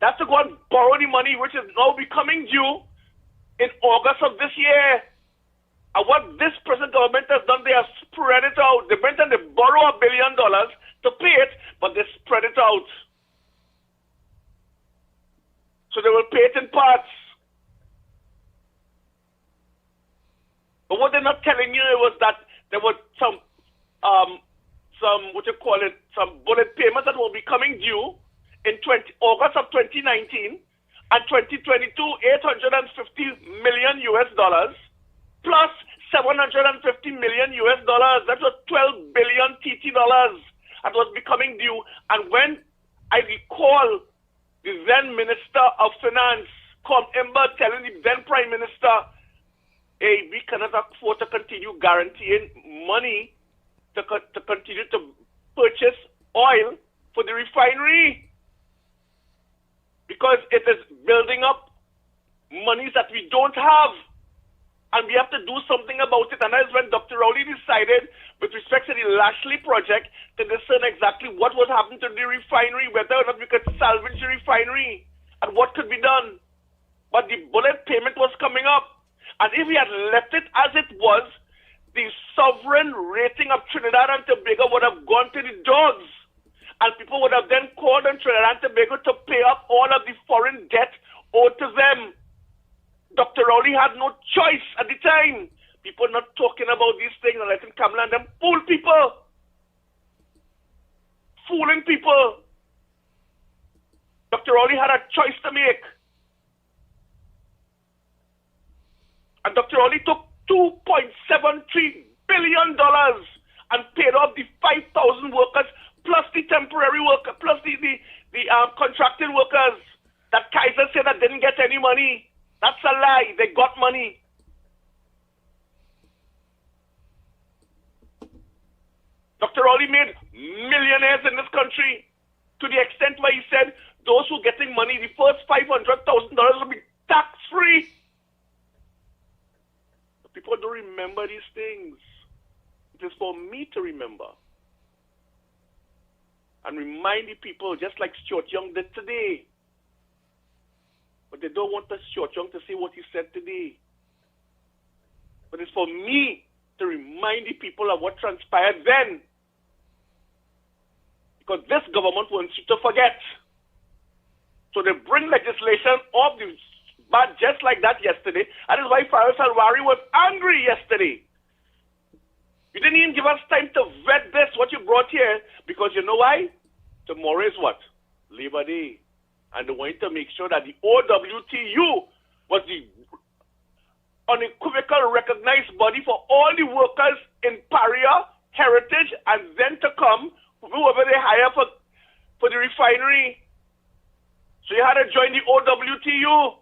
Speaker 2: That's to go and borrow the money, which is now becoming due in August of this year. And what this present government has done, they have spread it out. They went and they borrow $1 billion to pay it, but they spread it out. So they will pay it in parts. But what they're not telling you was that there were some some bullet payments that will be coming due in August of 2019 and 2022, $850 million plus $750 million. That was 12 billion TT dollars that was becoming due. And when I recall the then Minister of Finance, Com Ember, telling the then Prime Minister, hey, we cannot afford to continue guaranteeing money to continue to purchase oil for the refinery, because it is building up monies that we don't have, and we have to do something about it. And that is when Dr. Rowley decided, with respect to the Lashley project, to discern exactly what was happening to the refinery, whether or not we could salvage the refinery, and what could be done. But the bullet payment was coming up, and if we had left it as it was, the sovereign rating of Trinidad and Tobago would have gone to the dogs, and people would have then called on Trinidad and Tobago to pay up all of the foreign debt owed to them. Dr. Rowley had no choice at the time. People not talking about these things and letting Kamala and them fool people. Fooling people. Dr. Rowley had a choice to make. And Dr. Rowley took $2.73 billion and paid off the 5,000 workers plus the temporary workers, plus the contracted workers that Kaiser said that didn't get any money. That's a lie. They got money. Dr. Rowley made millionaires in this country to the extent where he said those who are getting money, the first $500,000 will be tax-free. People don't remember these things. It is for me to remember. And remind the people, just like Stuart Young did today. But they don't want the Stuart Young to say what he said today. But it's for me to remind the people of what transpired then. Because this government wants you to forget. So they bring legislation of the but just like that yesterday. That is why Faris Alwari was angry yesterday. You didn't even give us time to vet this, what you brought here, because you know why? Tomorrow is what? Labor Day. And they wanted to make sure that the OWTU was the unequivocal recognized body for all the workers in Paria, Heritage, and then to come, whoever they hire for the refinery. So you had to join the OWTU.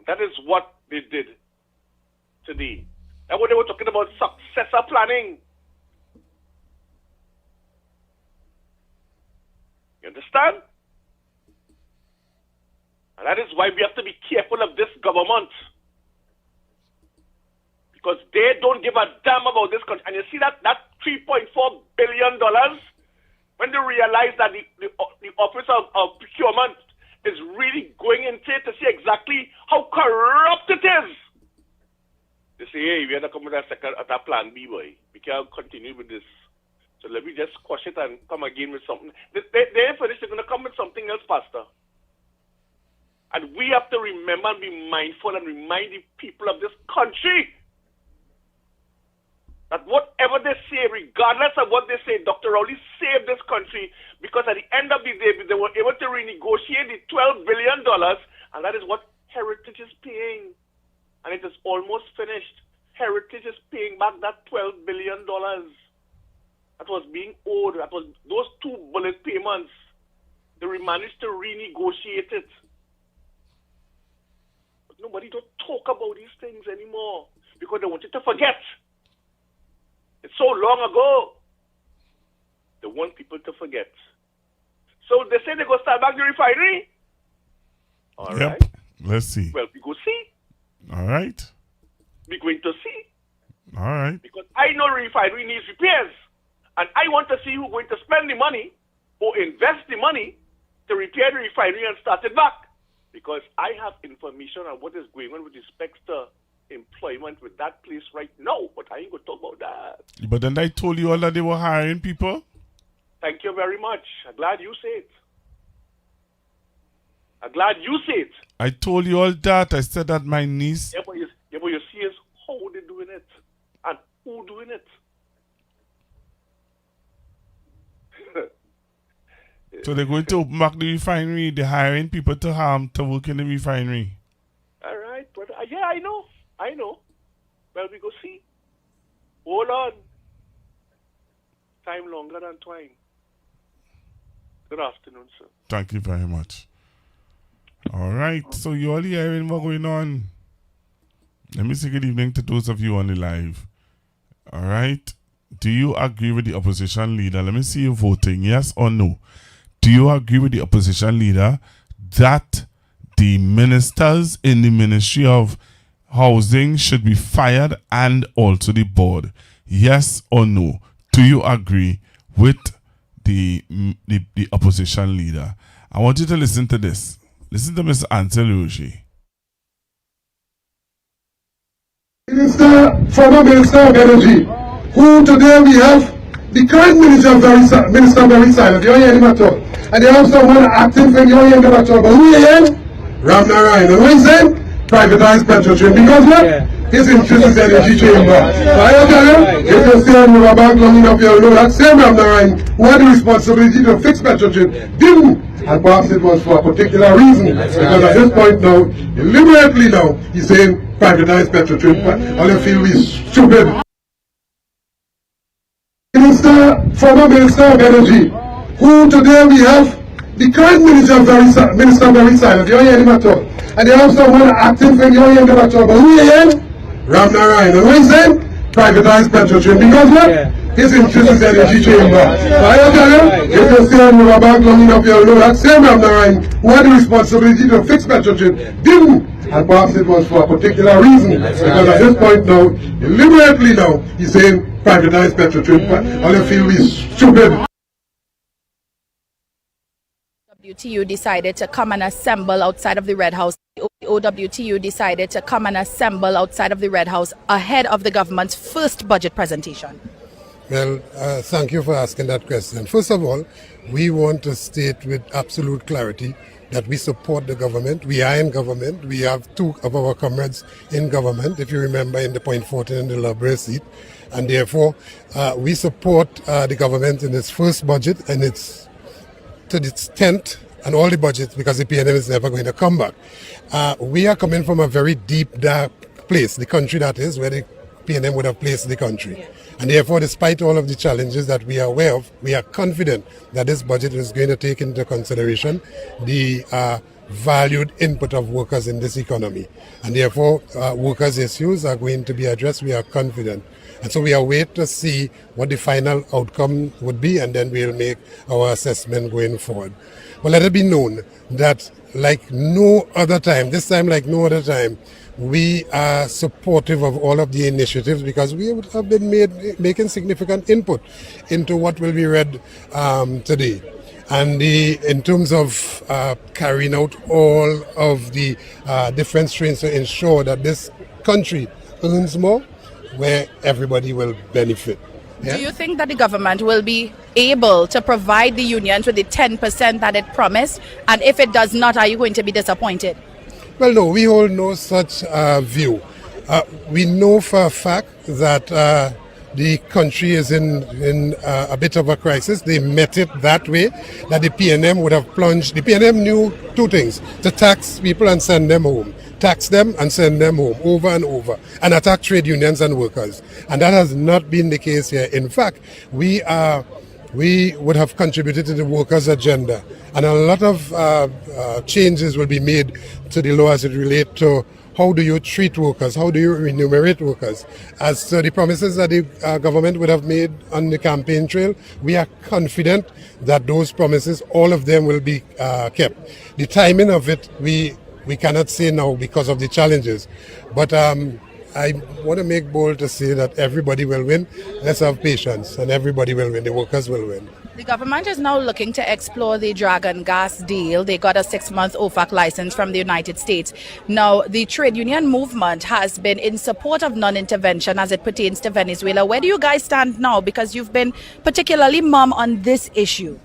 Speaker 2: That is what they did today. And when they were talking about successor planning. You understand? And that is why we have to be careful of this government. Because they don't give a damn about this country. And you see that $3.4 billion, when they realize that the Office of Procurement is really going into it to see exactly how corrupt it is. They say, hey, we are not coming at a plan B, boy. We can't continue with this. So let me just squash it and come again with something. They're finished. They're going to come with something else faster. And we have to remember and be mindful and remind the people of this country that whatever they say, regardless of what they say, Dr. Rowley saved this country, because at the end of the day, they were able to renegotiate the $12 billion, and that is what Heritage is paying. And it is almost finished. Heritage is paying back that $12 billion that was being owed. That was those two bullet payments. They managed to renegotiate it. But nobody don't talk about these things anymore because they want you to forget. It's so long ago. They want people to forget. So they say they're going to start back the refinery. All
Speaker 6: Yep.
Speaker 2: right.
Speaker 6: Let's see.
Speaker 2: Well, we go see.
Speaker 6: All right.
Speaker 2: We're going to see.
Speaker 6: All right.
Speaker 2: Because I know refinery needs repairs. And I want to see who's going to spend the money or invest the money to repair the refinery and start it back. Because I have information on what is going on with respect to employment with that place right now. But I ain't going to talk about that.
Speaker 6: But then I told you all that they were hiring people.
Speaker 2: Thank you very much. I'm glad you say it. I'm glad you say it.
Speaker 6: I told you all that. I said that my niece.
Speaker 2: Yeah, but you see is how they doing it and who doing it.
Speaker 6: So they're going to open back the refinery. They're hiring people to work in the refinery.
Speaker 2: All right, but yeah, I know. Well, we go see. Hold on. Time longer than twine. Good afternoon, sir.
Speaker 6: Thank you very much. All right, so you all hearing what's going on. Let me say good evening to those of you on the live. All right, do you agree with the opposition leader? Let me see you voting, yes or no. Do you agree with the opposition leader that the ministers in the Ministry of Housing should be fired and also the board? Yes or no? Do you agree with the opposition leader? I want you to listen to this. Listen to Mr. Ansel Roger.
Speaker 3: Former Minister of Energy, who today we have the current Minister very silent. You don't hear him at all. And they have someone acting for you don't hear them at all. But who you hear? Ram Narayan. And what he's saying? Privatize Petrotrin. Because what? His interest is energy chamber. So I tell you, if you stay on the bank long enough, you'll know that same Ram Narayan who had the responsibility to fix Petrotrin didn't. And perhaps it was for a particular reason. Because at this point now, deliberately now, he's saying privatize Petrotrin. All you feel we stupid. Former Minister of Energy, who today we have the current Minister very silent. You don't hear him at all. And they have someone acting for you don't hear them at all. But who you hear? Ram Narayan. And what he's saying? Privatize Petrotrin. Because what? His interest is energy chamber. So I tell you, if you stay on the bank long enough, you'll know that same Ram Narayan who had the responsibility to fix Petrotrin didn't. And perhaps it was for a particular reason. Because at this point now, deliberately now, he's saying privatize Petrotrin. All you feel we stupid.
Speaker 4: OWTU decided to come and assemble outside of the Red House. The OWTU decided to come and assemble outside of the Red House ahead of the government's first budget presentation.
Speaker 3: Well, thank you for asking that question. First of all, we want to state with absolute clarity that we support the government. We are in government. We have two of our comrades in government, if you remember, in the Point 14 and the Labre seat. And therefore, we support the government in its first budget and its 10th and all the budgets, because the PNM is never going to come back. We are coming from a very deep, dark place, the country that is, where the PNM would have placed the country. And therefore, despite all of the challenges that we are aware of, we are confident that this budget is going to take into consideration the valued input of workers in this economy. And therefore, workers' issues are going to be addressed. We are confident. And so we are waiting to see what the final outcome would be, and then we'll make our assessment going forward. But let it be known that like no other time, this time like no other time, we are supportive of all of the initiatives because we have been making significant input into what will be read today. And in terms of carrying out all of the different strains to ensure that this country earns more, where everybody will benefit. Yeah?
Speaker 4: Do you think that the government will be able to provide the unions with the 10% that it promised? And if it does not, are you going to be disappointed?
Speaker 3: Well, no, we hold no such view. We know for a fact that the country is in a bit of a crisis. They met it that way, that the PNM would have plunged. The PNM knew two things: to tax people and send them home. Tax them and send them home over and over, and attack trade unions and workers. And that has not been the case here. In fact, we would have contributed to the workers' agenda, and a lot of changes will be made to the law as it relates to how do you treat workers, how do you remunerate workers. As to the promises that the government would have made on the campaign trail, we are confident that those promises, all of them will be kept. The timing of it, we we cannot say now because of the challenges. But I want to make bold to say that everybody will win. Let's have patience, and everybody will win. The workers will win.
Speaker 4: The government is now looking to explore the Dragon gas deal. They got a 6-month OFAC license from the United States. Now, the trade union movement has been in support of non-intervention as it pertains to Venezuela. Where do you guys stand now? Because you've been particularly mum on this issue.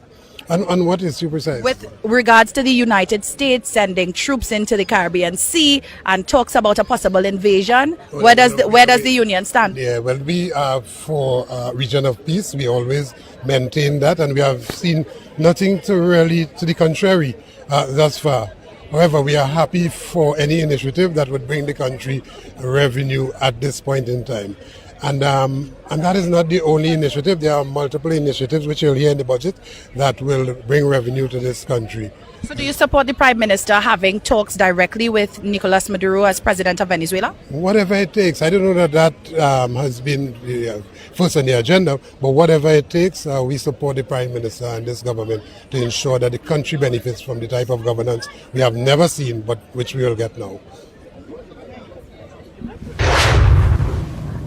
Speaker 3: On what is you precise?
Speaker 4: With regards to the United States sending troops into the Caribbean Sea and talks about a possible invasion, where does the union stand?
Speaker 3: Yeah, well, we are for region of peace. We always maintain that, and we have seen nothing to the contrary thus far. However, we are happy for any initiative that would bring the country revenue at this point in time. And that is not the only initiative. There are multiple initiatives which you'll hear in the budget that will bring revenue to this country.
Speaker 4: So do you support the Prime Minister having talks directly with Nicolas Maduro as President of Venezuela?
Speaker 3: Whatever it takes. I don't know that has been first on the agenda, but whatever it takes, we support the Prime Minister and this government to ensure that the country benefits from the type of governance we have never seen, but which we will get now.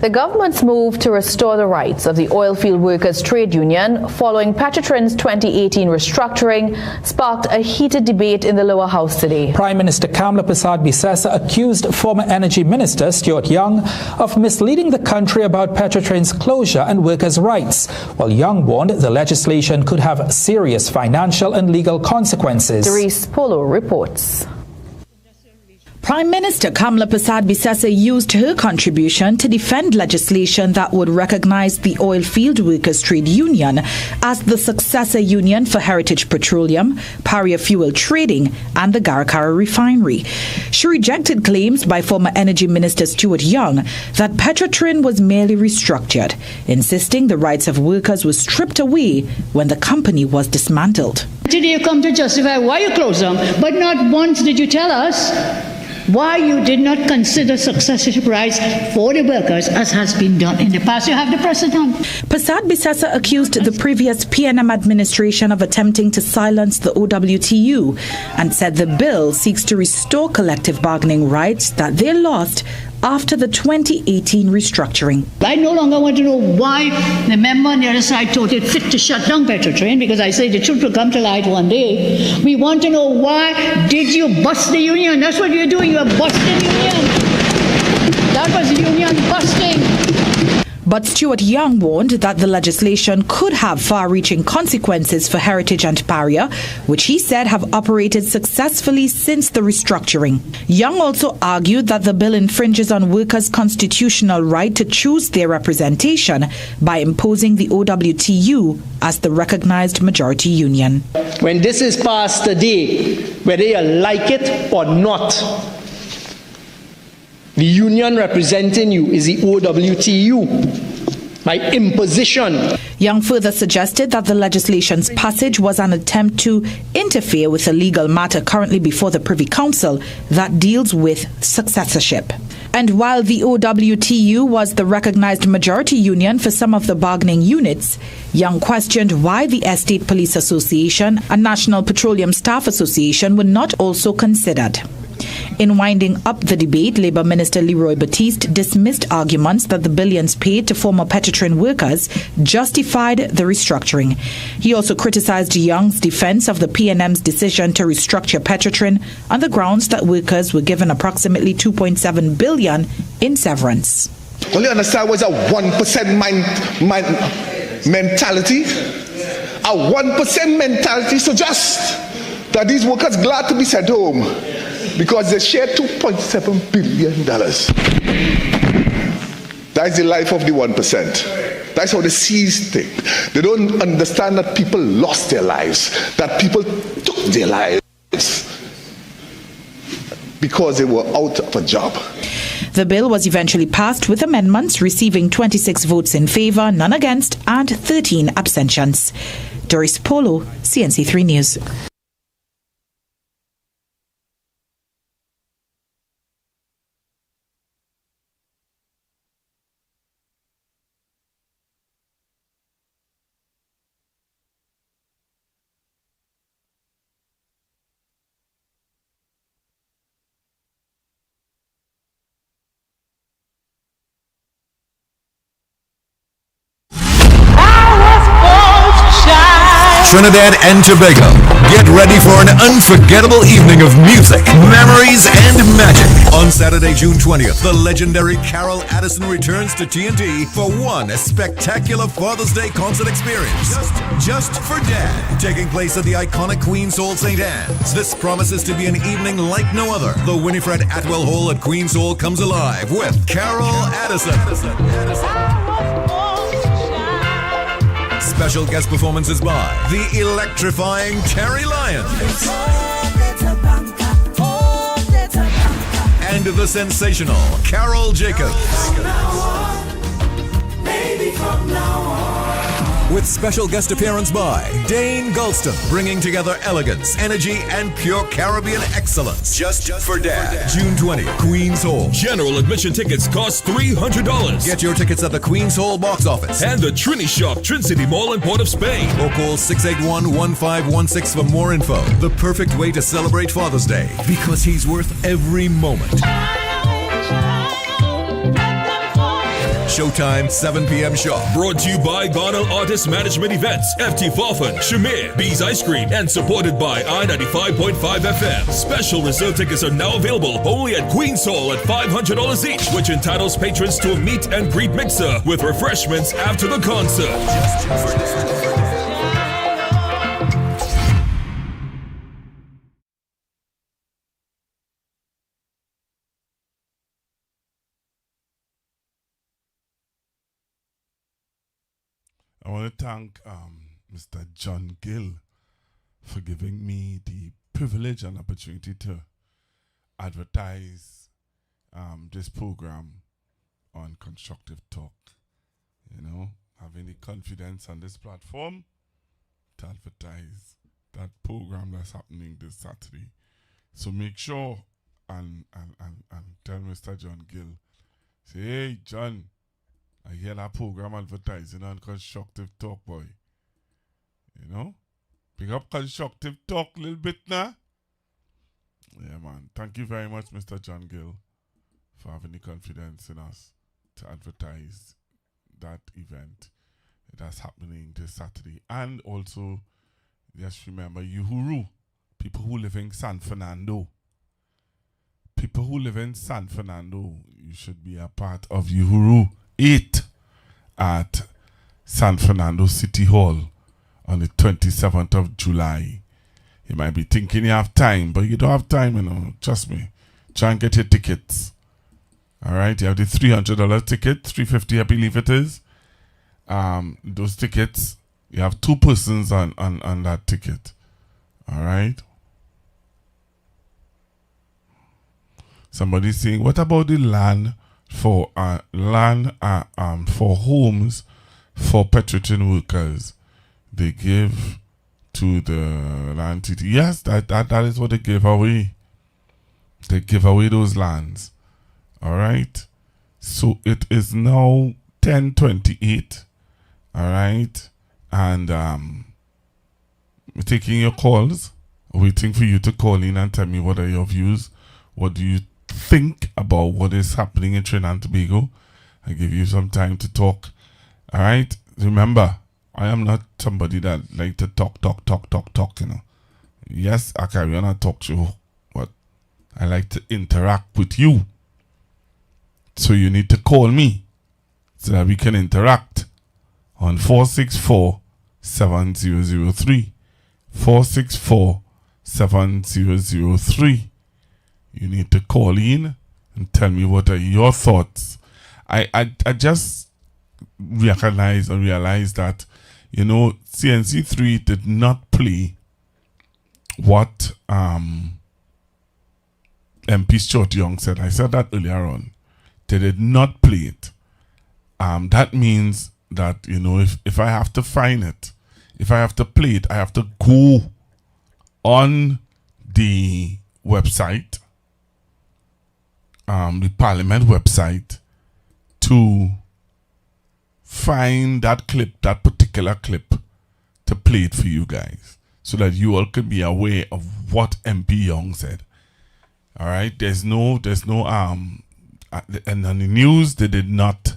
Speaker 12: The government's move to restore the rights of the oilfield workers trade union following Petrotrin's 2018 restructuring sparked a heated debate in the lower house today.
Speaker 13: Prime Minister Kamla Persad-Bissessar accused former Energy Minister Stuart Young of misleading the country about Petrotrin's closure and workers' rights, while Young warned the legislation could have serious financial and legal consequences.
Speaker 12: Doris Polo reports.
Speaker 14: Prime Minister Kamla Persad-Bissessar used her contribution to defend legislation that would recognize the Oilfield Workers Trade Union as the successor union for Heritage Petroleum, Paria Fuel Trading and the Garakara Refinery. She rejected claims by former Energy Minister Stuart Young that Petrotrin was merely restructured, insisting the rights of workers were stripped away when the company was dismantled.
Speaker 15: Today you come to justify why you closed them, but not once did you tell us why you did not consider successorship rights for the workers as has been done in the past. You have the precedent.
Speaker 14: Persad-Bissessar accused the previous PNM administration of attempting to silence the OWTU and said the bill seeks to restore collective bargaining rights that they lost after the 2018 restructuring.
Speaker 15: I no longer want to know why the member on the other side thought it fit to shut down Petrotrin, because I say the truth will come to light one day. We want to know why did you bust the union? That's what you're doing, you're busting the union. That was union busting.
Speaker 14: But Stuart Young warned that the legislation could have far-reaching consequences for Heritage and Paria, which he said have operated successfully since the restructuring. Young also argued that the bill infringes on workers' constitutional right to choose their representation by imposing the OWTU as the recognized majority union.
Speaker 16: When this is passed today, whether you like it or not, the union representing you is the OWTU, by imposition.
Speaker 14: Young further suggested that the legislation's passage was an attempt to interfere with a legal matter currently before the Privy Council that deals with successorship. And while the OWTU was the recognized majority union for some of the bargaining units, Young questioned why the Estate Police Association and National Petroleum Staff Association were not also considered. In winding up the debate, Labour Minister Leroy Batiste dismissed arguments that the billions paid to former Petrotrin workers justified the restructuring. He also criticised Young's defence of the PNM's decision to restructure Petrotrin on the grounds that workers were given approximately $2.7 billion in severance.
Speaker 17: All you understand was a 1% mentality. A 1% mentality suggests that these workers glad to be sent home because they share $2.7 billion. That is the life of the 1%. That's how they seize things. They don't understand that people lost their lives, that people took their lives because they were out of a job.
Speaker 14: The bill was eventually passed with amendments, receiving 26 votes in favour, none against, and 13 abstentions. Doris Polo, CNC3 News.
Speaker 5: Trinidad and Tobago. Get ready for an unforgettable evening of music, memories, and magic. On Saturday, June 20th, the legendary Carol Addison returns to TNT for one spectacular Father's Day concert experience. Just for Dad, taking place at the iconic Queen's Hall St. Anne's. This promises to be an evening like no other. The Winifred Atwell Hall at Queen's Hall comes alive with Carol Addison. Special guest performances by the electrifying Terry Lyons and the sensational Carol Jacobs. With special guest appearance by Dane Gulston, bringing together elegance, energy, and pure Caribbean excellence. Just for Dad. June 20th, Queen's Hall.
Speaker 7: General admission tickets cost $300.
Speaker 5: Get your tickets at the Queen's Hall box office
Speaker 7: and the Trini Shop, Trin City Mall in Port of Spain.
Speaker 5: Or call 681-1516 for more info. The perfect way to celebrate Father's Day, because he's worth every moment. Showtime, 7 p.m. sharp.
Speaker 7: Brought to you by Ghana Artist Management Events, FT Farfan, Shamir, Bees Ice Cream, and supported by I-95.5 FM. Special reserve tickets are now available only at Queen's Hall at $500 each, which entitles patrons to a meet and greet mixer with refreshments after the concert.
Speaker 6: I want to thank Mr. John Gill for giving me the privilege and opportunity to advertise this program on Constructive Talk. You know, having the confidence on this platform to advertise that program that's happening this Saturday. So make sure and tell Mr. John Gill, say, hey, John, I hear that program advertising on Constructive Talk, boy. You know? Pick up Constructive Talk a little bit now. Yeah, man. Thank you very much, Mr. John Gill, for having the confidence in us to advertise that event that's happening this Saturday. And also, just remember, Uhuru, people who live in San Fernando. People who live in San Fernando, you should be a part of Uhuru 8 at San Fernando City Hall on the 27th of July. You might be thinking you have time, but you don't have time, you know. Trust me. Try and get your tickets. All right, you have the $300 ticket, $350 I believe it is. Those tickets, you have 2 persons on that ticket. All right. Somebody's saying, what about the land for homes for Petrotrin workers? They give to the land TT. Yes, that is what they give away. They give away those lands. All right. So it is now 10:28. All right. And we're taking your calls. Waiting for you to call in and tell me what are your views. What do you think about what is happening in Trinidad and Tobago? I give you some time to talk. All right. Remember, I am not somebody that like to talk, you know. Yes, I carry on a talk show, but I like to interact with you. So you need to call me so that we can interact on 464-7003. 464-7003. You need to call in and tell me what are your thoughts. I just recognize and realize that, you know, CNC3 did not play what MP Stuart Young said. I said that earlier on. They did not play it. That means that, you know, if I have to find it, if I have to play it, I have to go on the website, the Parliament website, to find that clip, that particular clip, to play it for you guys, so that you all can be aware of what MP Young said. All right, there's no, and on the news they did not,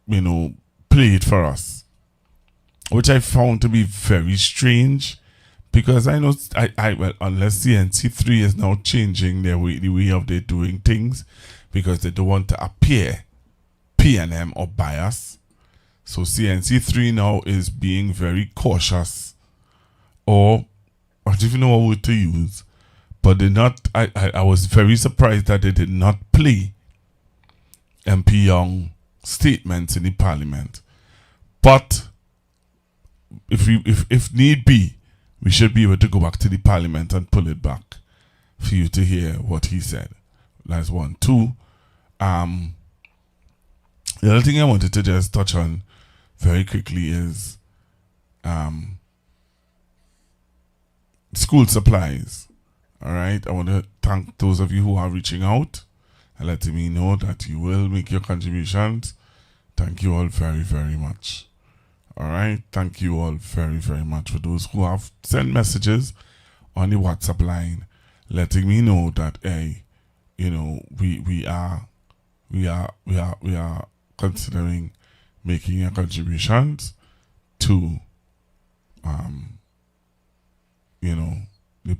Speaker 6: you know, play it for us. which I found to be very strange, because I know well, unless the NC3 is now changing the way of they doing things, because they don't want to appear PNM or bias. So CNC3 now is being very cautious, or I don't even know what word to use, but they not. I was very surprised that they did not play MP Young statements in the parliament. But if need be, we should be able to go back to the parliament and pull it back for you to hear what he said. That's one. Two, the other thing I wanted to just touch on very quickly is school supplies. All right, I want to thank those of you who are reaching out and letting me know that you will make your contributions. Thank you all very, very much. All right, thank you all very, very much for those who have sent messages on the WhatsApp line, letting me know that, hey, you know, we are considering making your contributions to you know, the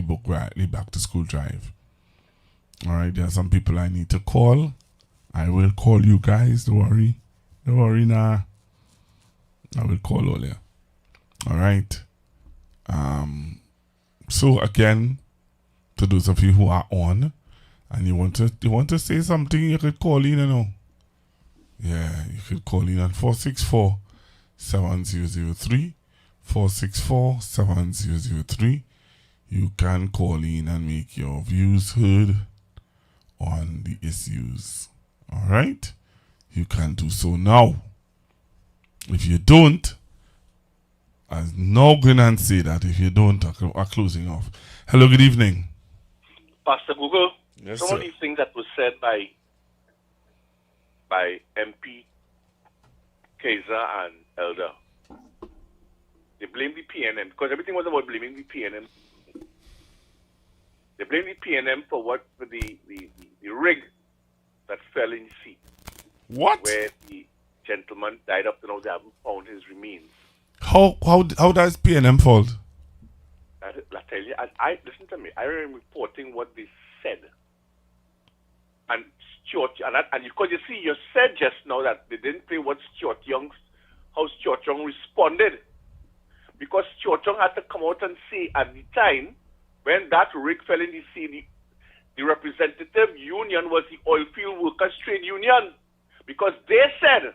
Speaker 6: book right, the back to school drive. All right, there are some people I need to call. I will call you guys. Don't worry now. I will call all you. All right. So again, to those of you who are on and you want to say something, you could call in, you know. Yeah, you could call in on 464-7003. 464-7003. You can call in and make your views heard on the issues. All right? You can do so now. If you don't, I'm now going to say that if you don't, are closing off. Hello, good evening.
Speaker 2: Pastor Google,
Speaker 6: yes,
Speaker 2: some
Speaker 6: sir.
Speaker 2: of these things that was said by MP Kaiser and Elder, they blame the PNM because everything was about blaming the PNM. They blame the PNM for the rig that fell in the sea.
Speaker 6: What?
Speaker 2: Where the gentleman died up to now they haven't found his remains.
Speaker 6: How does PNM fall?
Speaker 2: I tell you, I listen to me. I remember reporting what they said, and Stuart, and because you see, you said just now that they didn't play how Stuart Young responded, because Stuart Young had to come out and say at the time when that rig fell in the sea, the representative union was the Oilfield Workers Trade Union, because they said,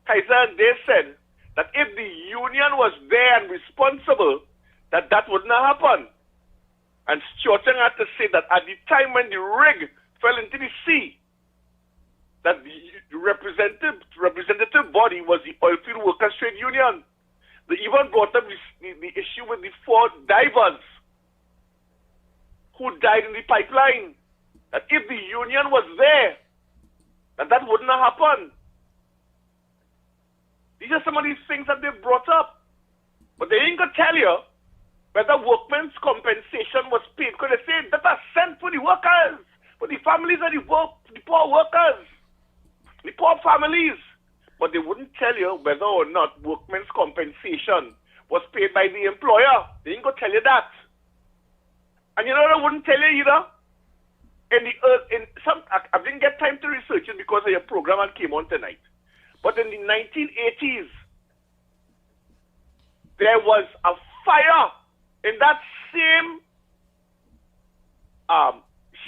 Speaker 2: Kaiser, they said that if the union was there and responsible, that wouldn't have happened. And Stuart Young had to say that at the time when the rig fell into the sea, that the representative body was the Oilfield Workers Trade Union. They even brought up the issue with the 4 divers who died in the pipeline. That if the union was there, that wouldn't have happened. These are some of these things that they brought up. But they ain't going to tell you whether workmen's compensation was paid. Because they say that are sent for the workers, for the families of the poor workers, the poor families. But they wouldn't tell you whether or not workmen's compensation was paid by the employer. They ain't going to tell you that. And you know what I wouldn't tell you either? I didn't get time to research it because of your program and came on tonight. But in the 1980s, there was a fire in that same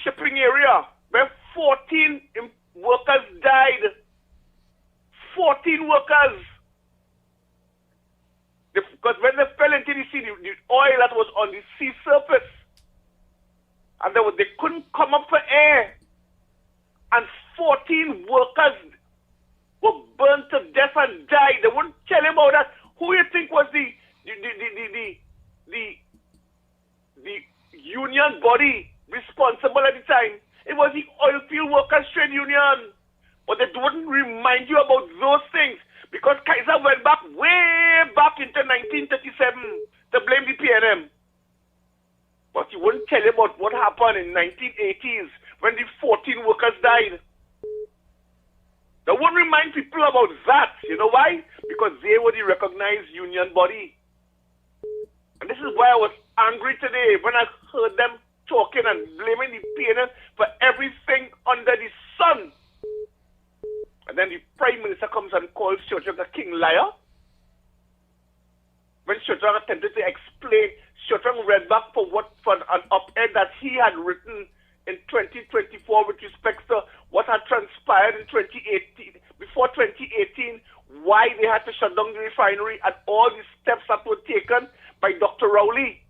Speaker 2: shipping area where 14 workers died. 14 workers. Because when they fell into the sea, the oil that was on the sea surface, and they couldn't come up for air. And 14 workers were burnt to death and died. They wouldn't tell him about that. Who you think was the union body responsible at the time? It was the Oilfield Workers Trade Union. But they wouldn't remind you about those things because Kaiser went back way back into 1937 to blame the PNM. But he wouldn't tell you about what happened in 1980s when the 14 workers died. They won't remind people about that. You know why? Because they were the recognized union body. And this is why I was angry today when I heard them talking and blaming the PNM for everything under the sun. And then the Prime Minister comes and calls Shotrang a king liar. When Shotrang attempted to explain, Shotrang read back for an op-ed that he had written in 2024 with respect to what had transpired in 2018, before 2018, why they had to shut down the refinery and all the steps that were taken by Dr. Rowley.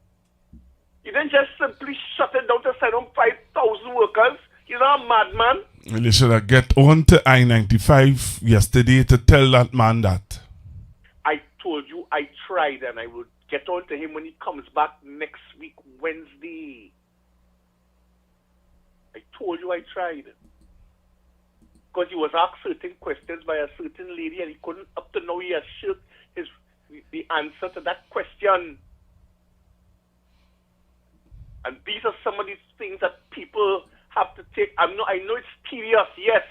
Speaker 2: You didn't just simply shut it down to send home 5,000 workers. You're not a madman.
Speaker 6: Well, you should have get on to I-95 yesterday to tell that man that.
Speaker 2: I told you I tried, and I will get on to him when he comes back next week, Wednesday. I told you I tried. Because he was asked certain questions by a certain lady, and he couldn't, up to now, he has shirked the answer to that question. And these are some of these things that people have to take. I know it's tedious, yes,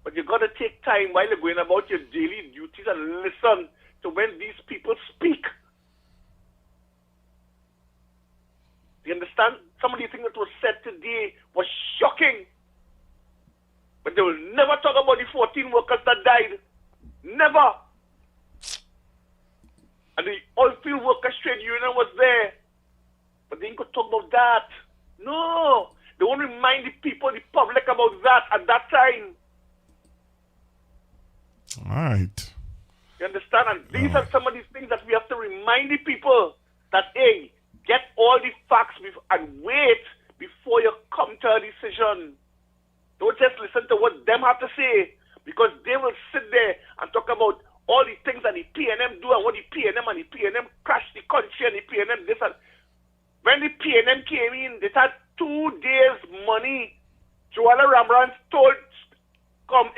Speaker 2: but you got to take time while you're going about your daily duties and listen to when these people speak. Do you understand? Some of the things that was said today was shocking. But they will never talk about the 14 workers that died. Never. And the oilfield workers trade union was there. But they ain't gonna talk about that. No. They won't remind the people, the public about that at that time.
Speaker 6: All right.
Speaker 2: You understand? And these are some of these things that we have to remind the people that, hey, get all the facts and wait before you come to a decision. Don't just listen to what them have to say, because they will sit there and talk about all the things that the PNM do and what the PNM crash the country and the PNM this and when the PNM came in, they had 2 days money. Joanna Ramran told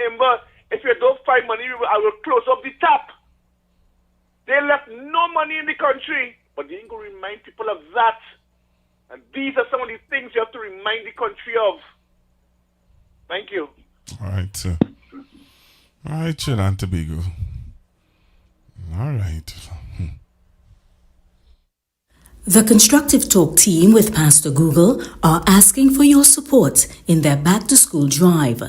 Speaker 2: Ember, if you don't find money, I will close up the tap. They left no money in the country, but they ain't going to remind people of that. And these are some of the things you have to remind the country of. Thank you.
Speaker 6: All right, sir. All right, Trinidad and Tobago. All right.
Speaker 8: The Constructive Talk team with Pastor Google are asking for your support in their back-to-school drive.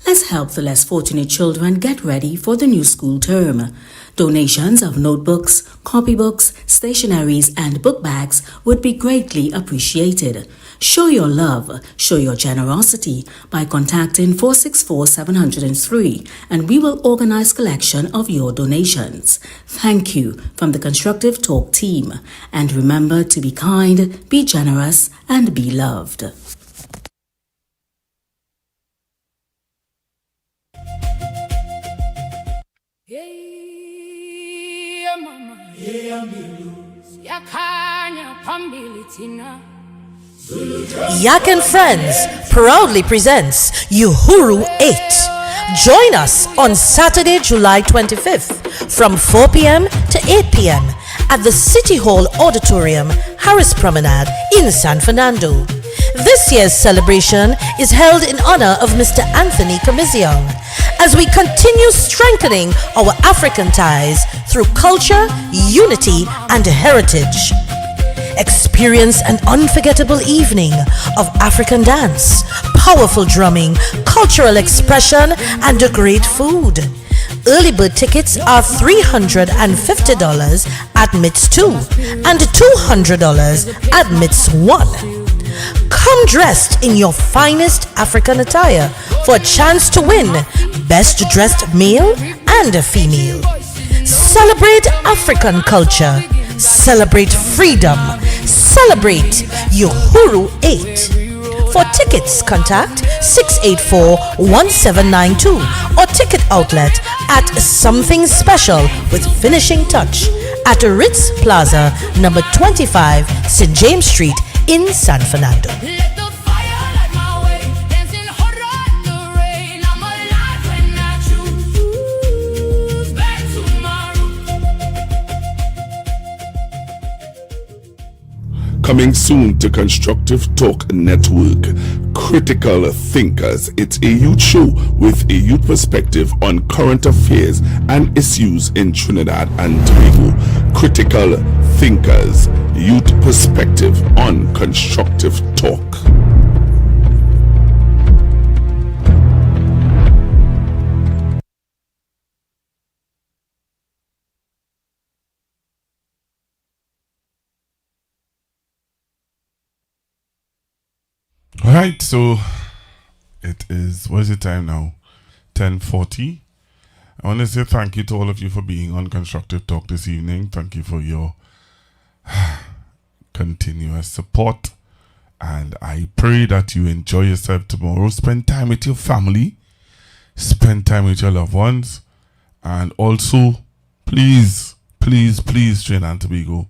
Speaker 8: Let's help the less fortunate children get ready for the new school term. Donations of notebooks, copybooks, stationeries, and book bags would be greatly appreciated. Show your love, show your generosity by contacting 464-703, and we will organize collection of your donations. Thank you from the Constructive Talk team. And remember to be kind, be generous, and be loved.
Speaker 9: Yak and Friends proudly presents Uhuru 8. Join us on Saturday, July 25th from 4 p.m. to 8 p.m. at the City Hall Auditorium, Harris Promenade in San Fernando. This year's celebration is held in honor of Mr. Anthony Kamiziong as we continue strengthening our African ties through culture, unity, and heritage. Experience an unforgettable evening of African dance, powerful drumming, cultural expression, and great food. Early bird tickets are $350 admits 2 and $200 admits 1. Come dressed in your finest African attire for a chance to win Best Dressed Male and Female. Celebrate African culture. Celebrate freedom. Celebrate Uhuru 8. For tickets, contact 684-1792 or ticket outlet at Something Special with Finishing Touch at Ritz Plaza, number 25, St. James Street in San Fernando.
Speaker 6: Coming soon to Constructive Talk Network, Critical Thinkers. It's a youth show with a youth perspective on current affairs and issues in Trinidad and Tobago. Critical Thinkers, youth perspective on Constructive Talk. Alright, so it is, what is the time now? 10:40. I want to say thank you to all of you for being on Constructive Talk this evening. Thank you for your continuous support. And I pray that you enjoy yourself tomorrow. Spend time with your family. Spend time with your loved ones. And also, please, Trinidad and Tobago,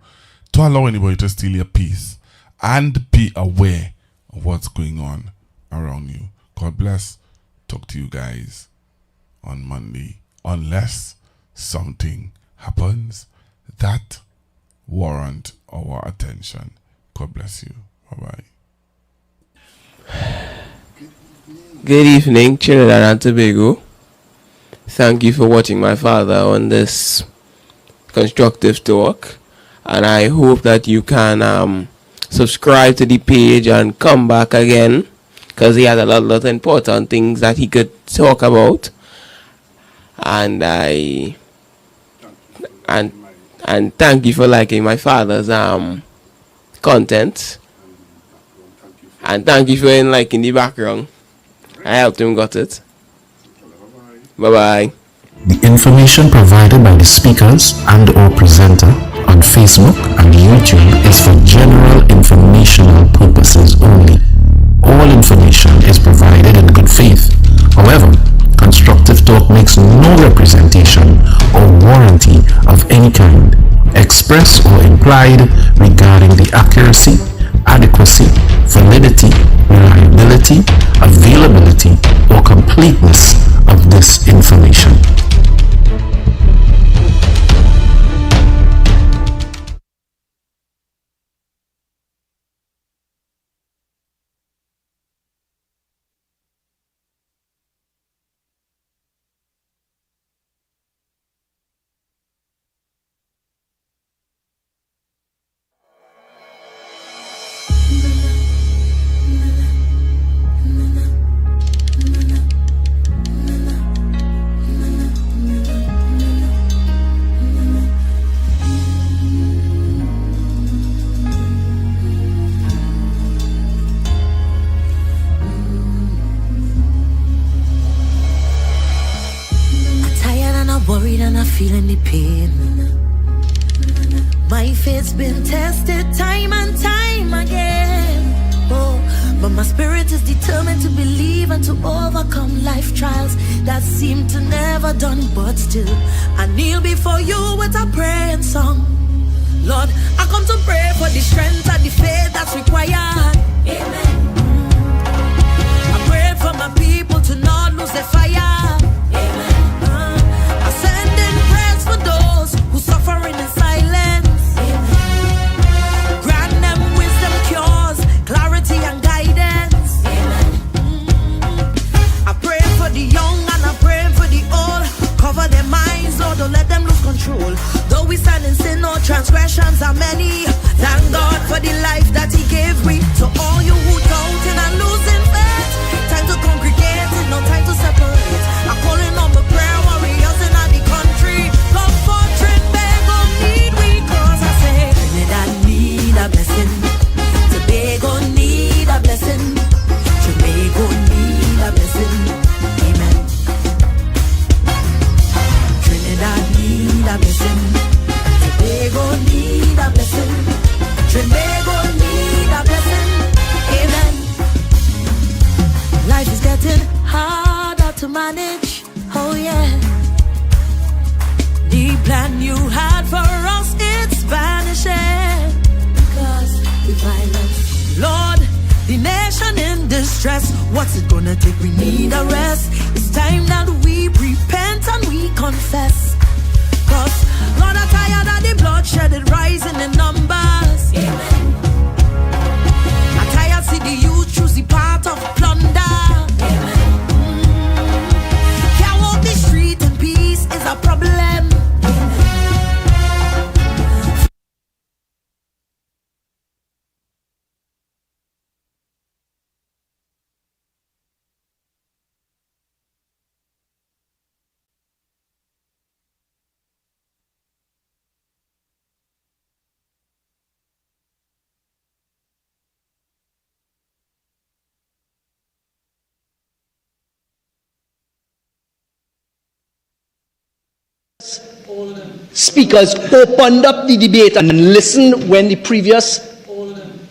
Speaker 6: don't allow anybody to steal your peace. And be aware of what's going on around you. God bless. Talk to you guys on Monday. Unless something happens that warrant our attention. God bless you. Bye-bye.
Speaker 10: Good evening, Trinidad and Tobago. Thank you for watching my father on this Constructive Talk. And I hope that you can subscribe to the page and come back again, because he has a lot of important things that he could talk about. And and thank you for liking my father's content. And thank you for liking the background. I helped him got it. Bye-bye.
Speaker 11: The information provided by the speakers and or presenter on Facebook and YouTube is for general informational purposes only. All information is provided in good faith. However, Constructive Talk makes no representation or warranty of any kind, express or implied, regarding the accuracy, adequacy, validity, reliability, availability, or completeness of this information.
Speaker 21: Worried and I'm feeling the pain. My faith's been tested time and time again. Oh, but my spirit is determined to believe and to overcome life trials that seem to never done. But still, I kneel before you with a praying song. Lord, I come to pray for the strength and the faith that's required. Amen. I pray for my people to not lose their fire. Amen. For those who suffering in silence, amen. Grant them wisdom, cures, clarity and guidance, amen. I pray for the young and I pray for the old. Cover their minds, Lord, don't let them lose control. Though we stand in sin, no transgressions are many. Thank God for the life that He gave me. To all you who doubting and losing faith, time to congregate, no time to separate. I'm calling on the prayer warriors in the country. Come for Tobago, need we, cause I say Trinidad need a blessing. Tobago need a blessing. Tobago need a blessing. Amen. Trinidad need a blessing. Tobago need a blessing. Tobago need a blessing. Amen. Life is getting harder to manage. Oh yeah. The plan you had for us, it's vanishing. Because the violence, Lord, the nation in distress. What's it gonna take? We need a rest. It's time that we repent and we confess. Cause Lord, I'm tired of the bloodshed, it rising in numbers. Amen.
Speaker 16: speakers opened up the debate and listened when the previous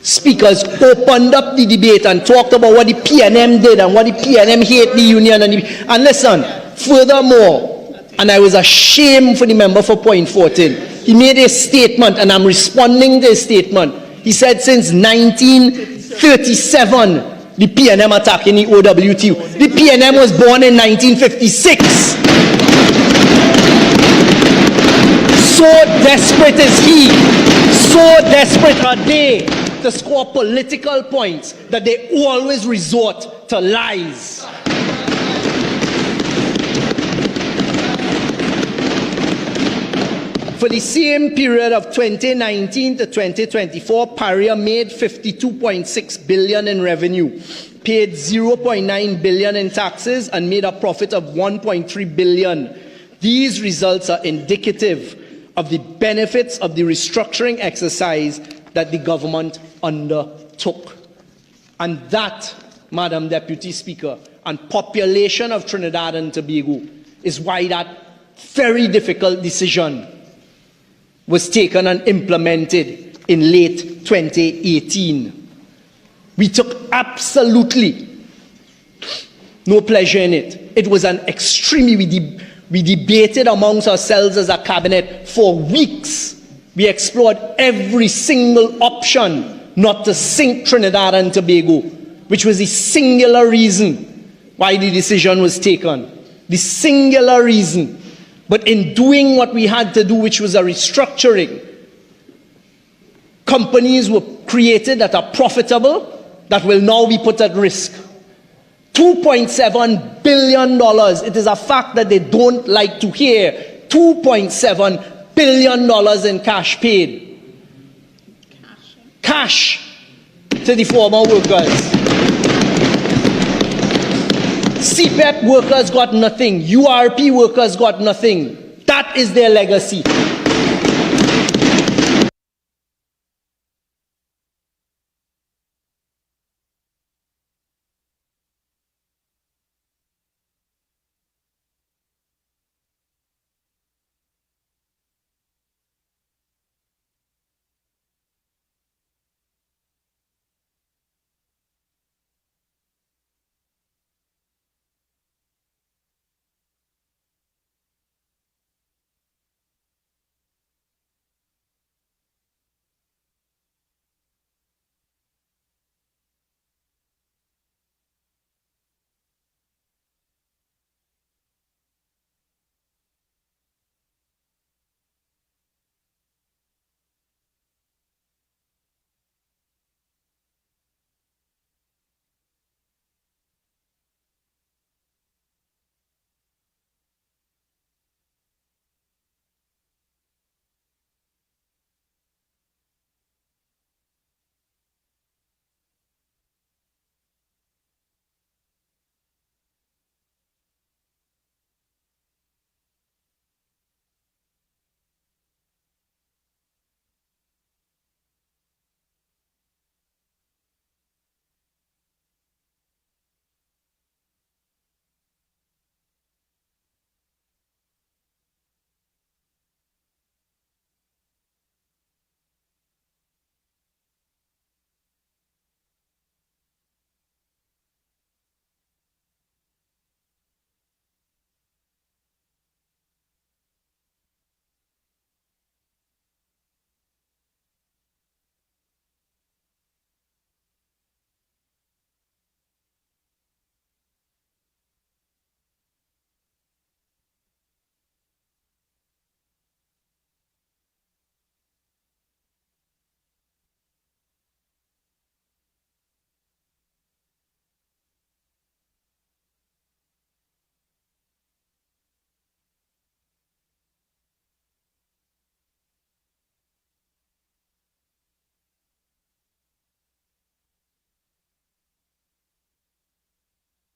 Speaker 16: speakers opened up the debate and talked about what the PNM did and what the PNM hate the union. And listen, furthermore, and I was ashamed for the member for Point 14, he made a statement, and I'm responding to his statement. He said since 1937, the PNM attacking the OWTU. The PNM was born in 1956. So desperate is he, so desperate are they to score political points that they always resort to lies. For the same period of 2019 to 2024, Paria made $52.6 billion in revenue, paid $0.9 billion in taxes, and made a profit of $1.3 billion. These results are indicative of the benefits of the restructuring exercise that the government undertook. And that, Madam Deputy Speaker, and population of Trinidad and Tobago is why that very difficult decision was taken and implemented in late 2018. We took absolutely no pleasure in it. It was an extremely, we debated amongst ourselves as a cabinet for weeks. We explored every single option not to sink Trinidad and Tobago, which was the singular reason why the decision was taken. The singular reason. But in doing what we had to do, which was a restructuring, companies were created that are profitable, that will now be put at risk. $2.7 billion. It is a fact that they don't like to hear. $2.7 billion in cash paid. Cash to the former workers. CPEP workers got nothing. URP workers got nothing. That is their legacy.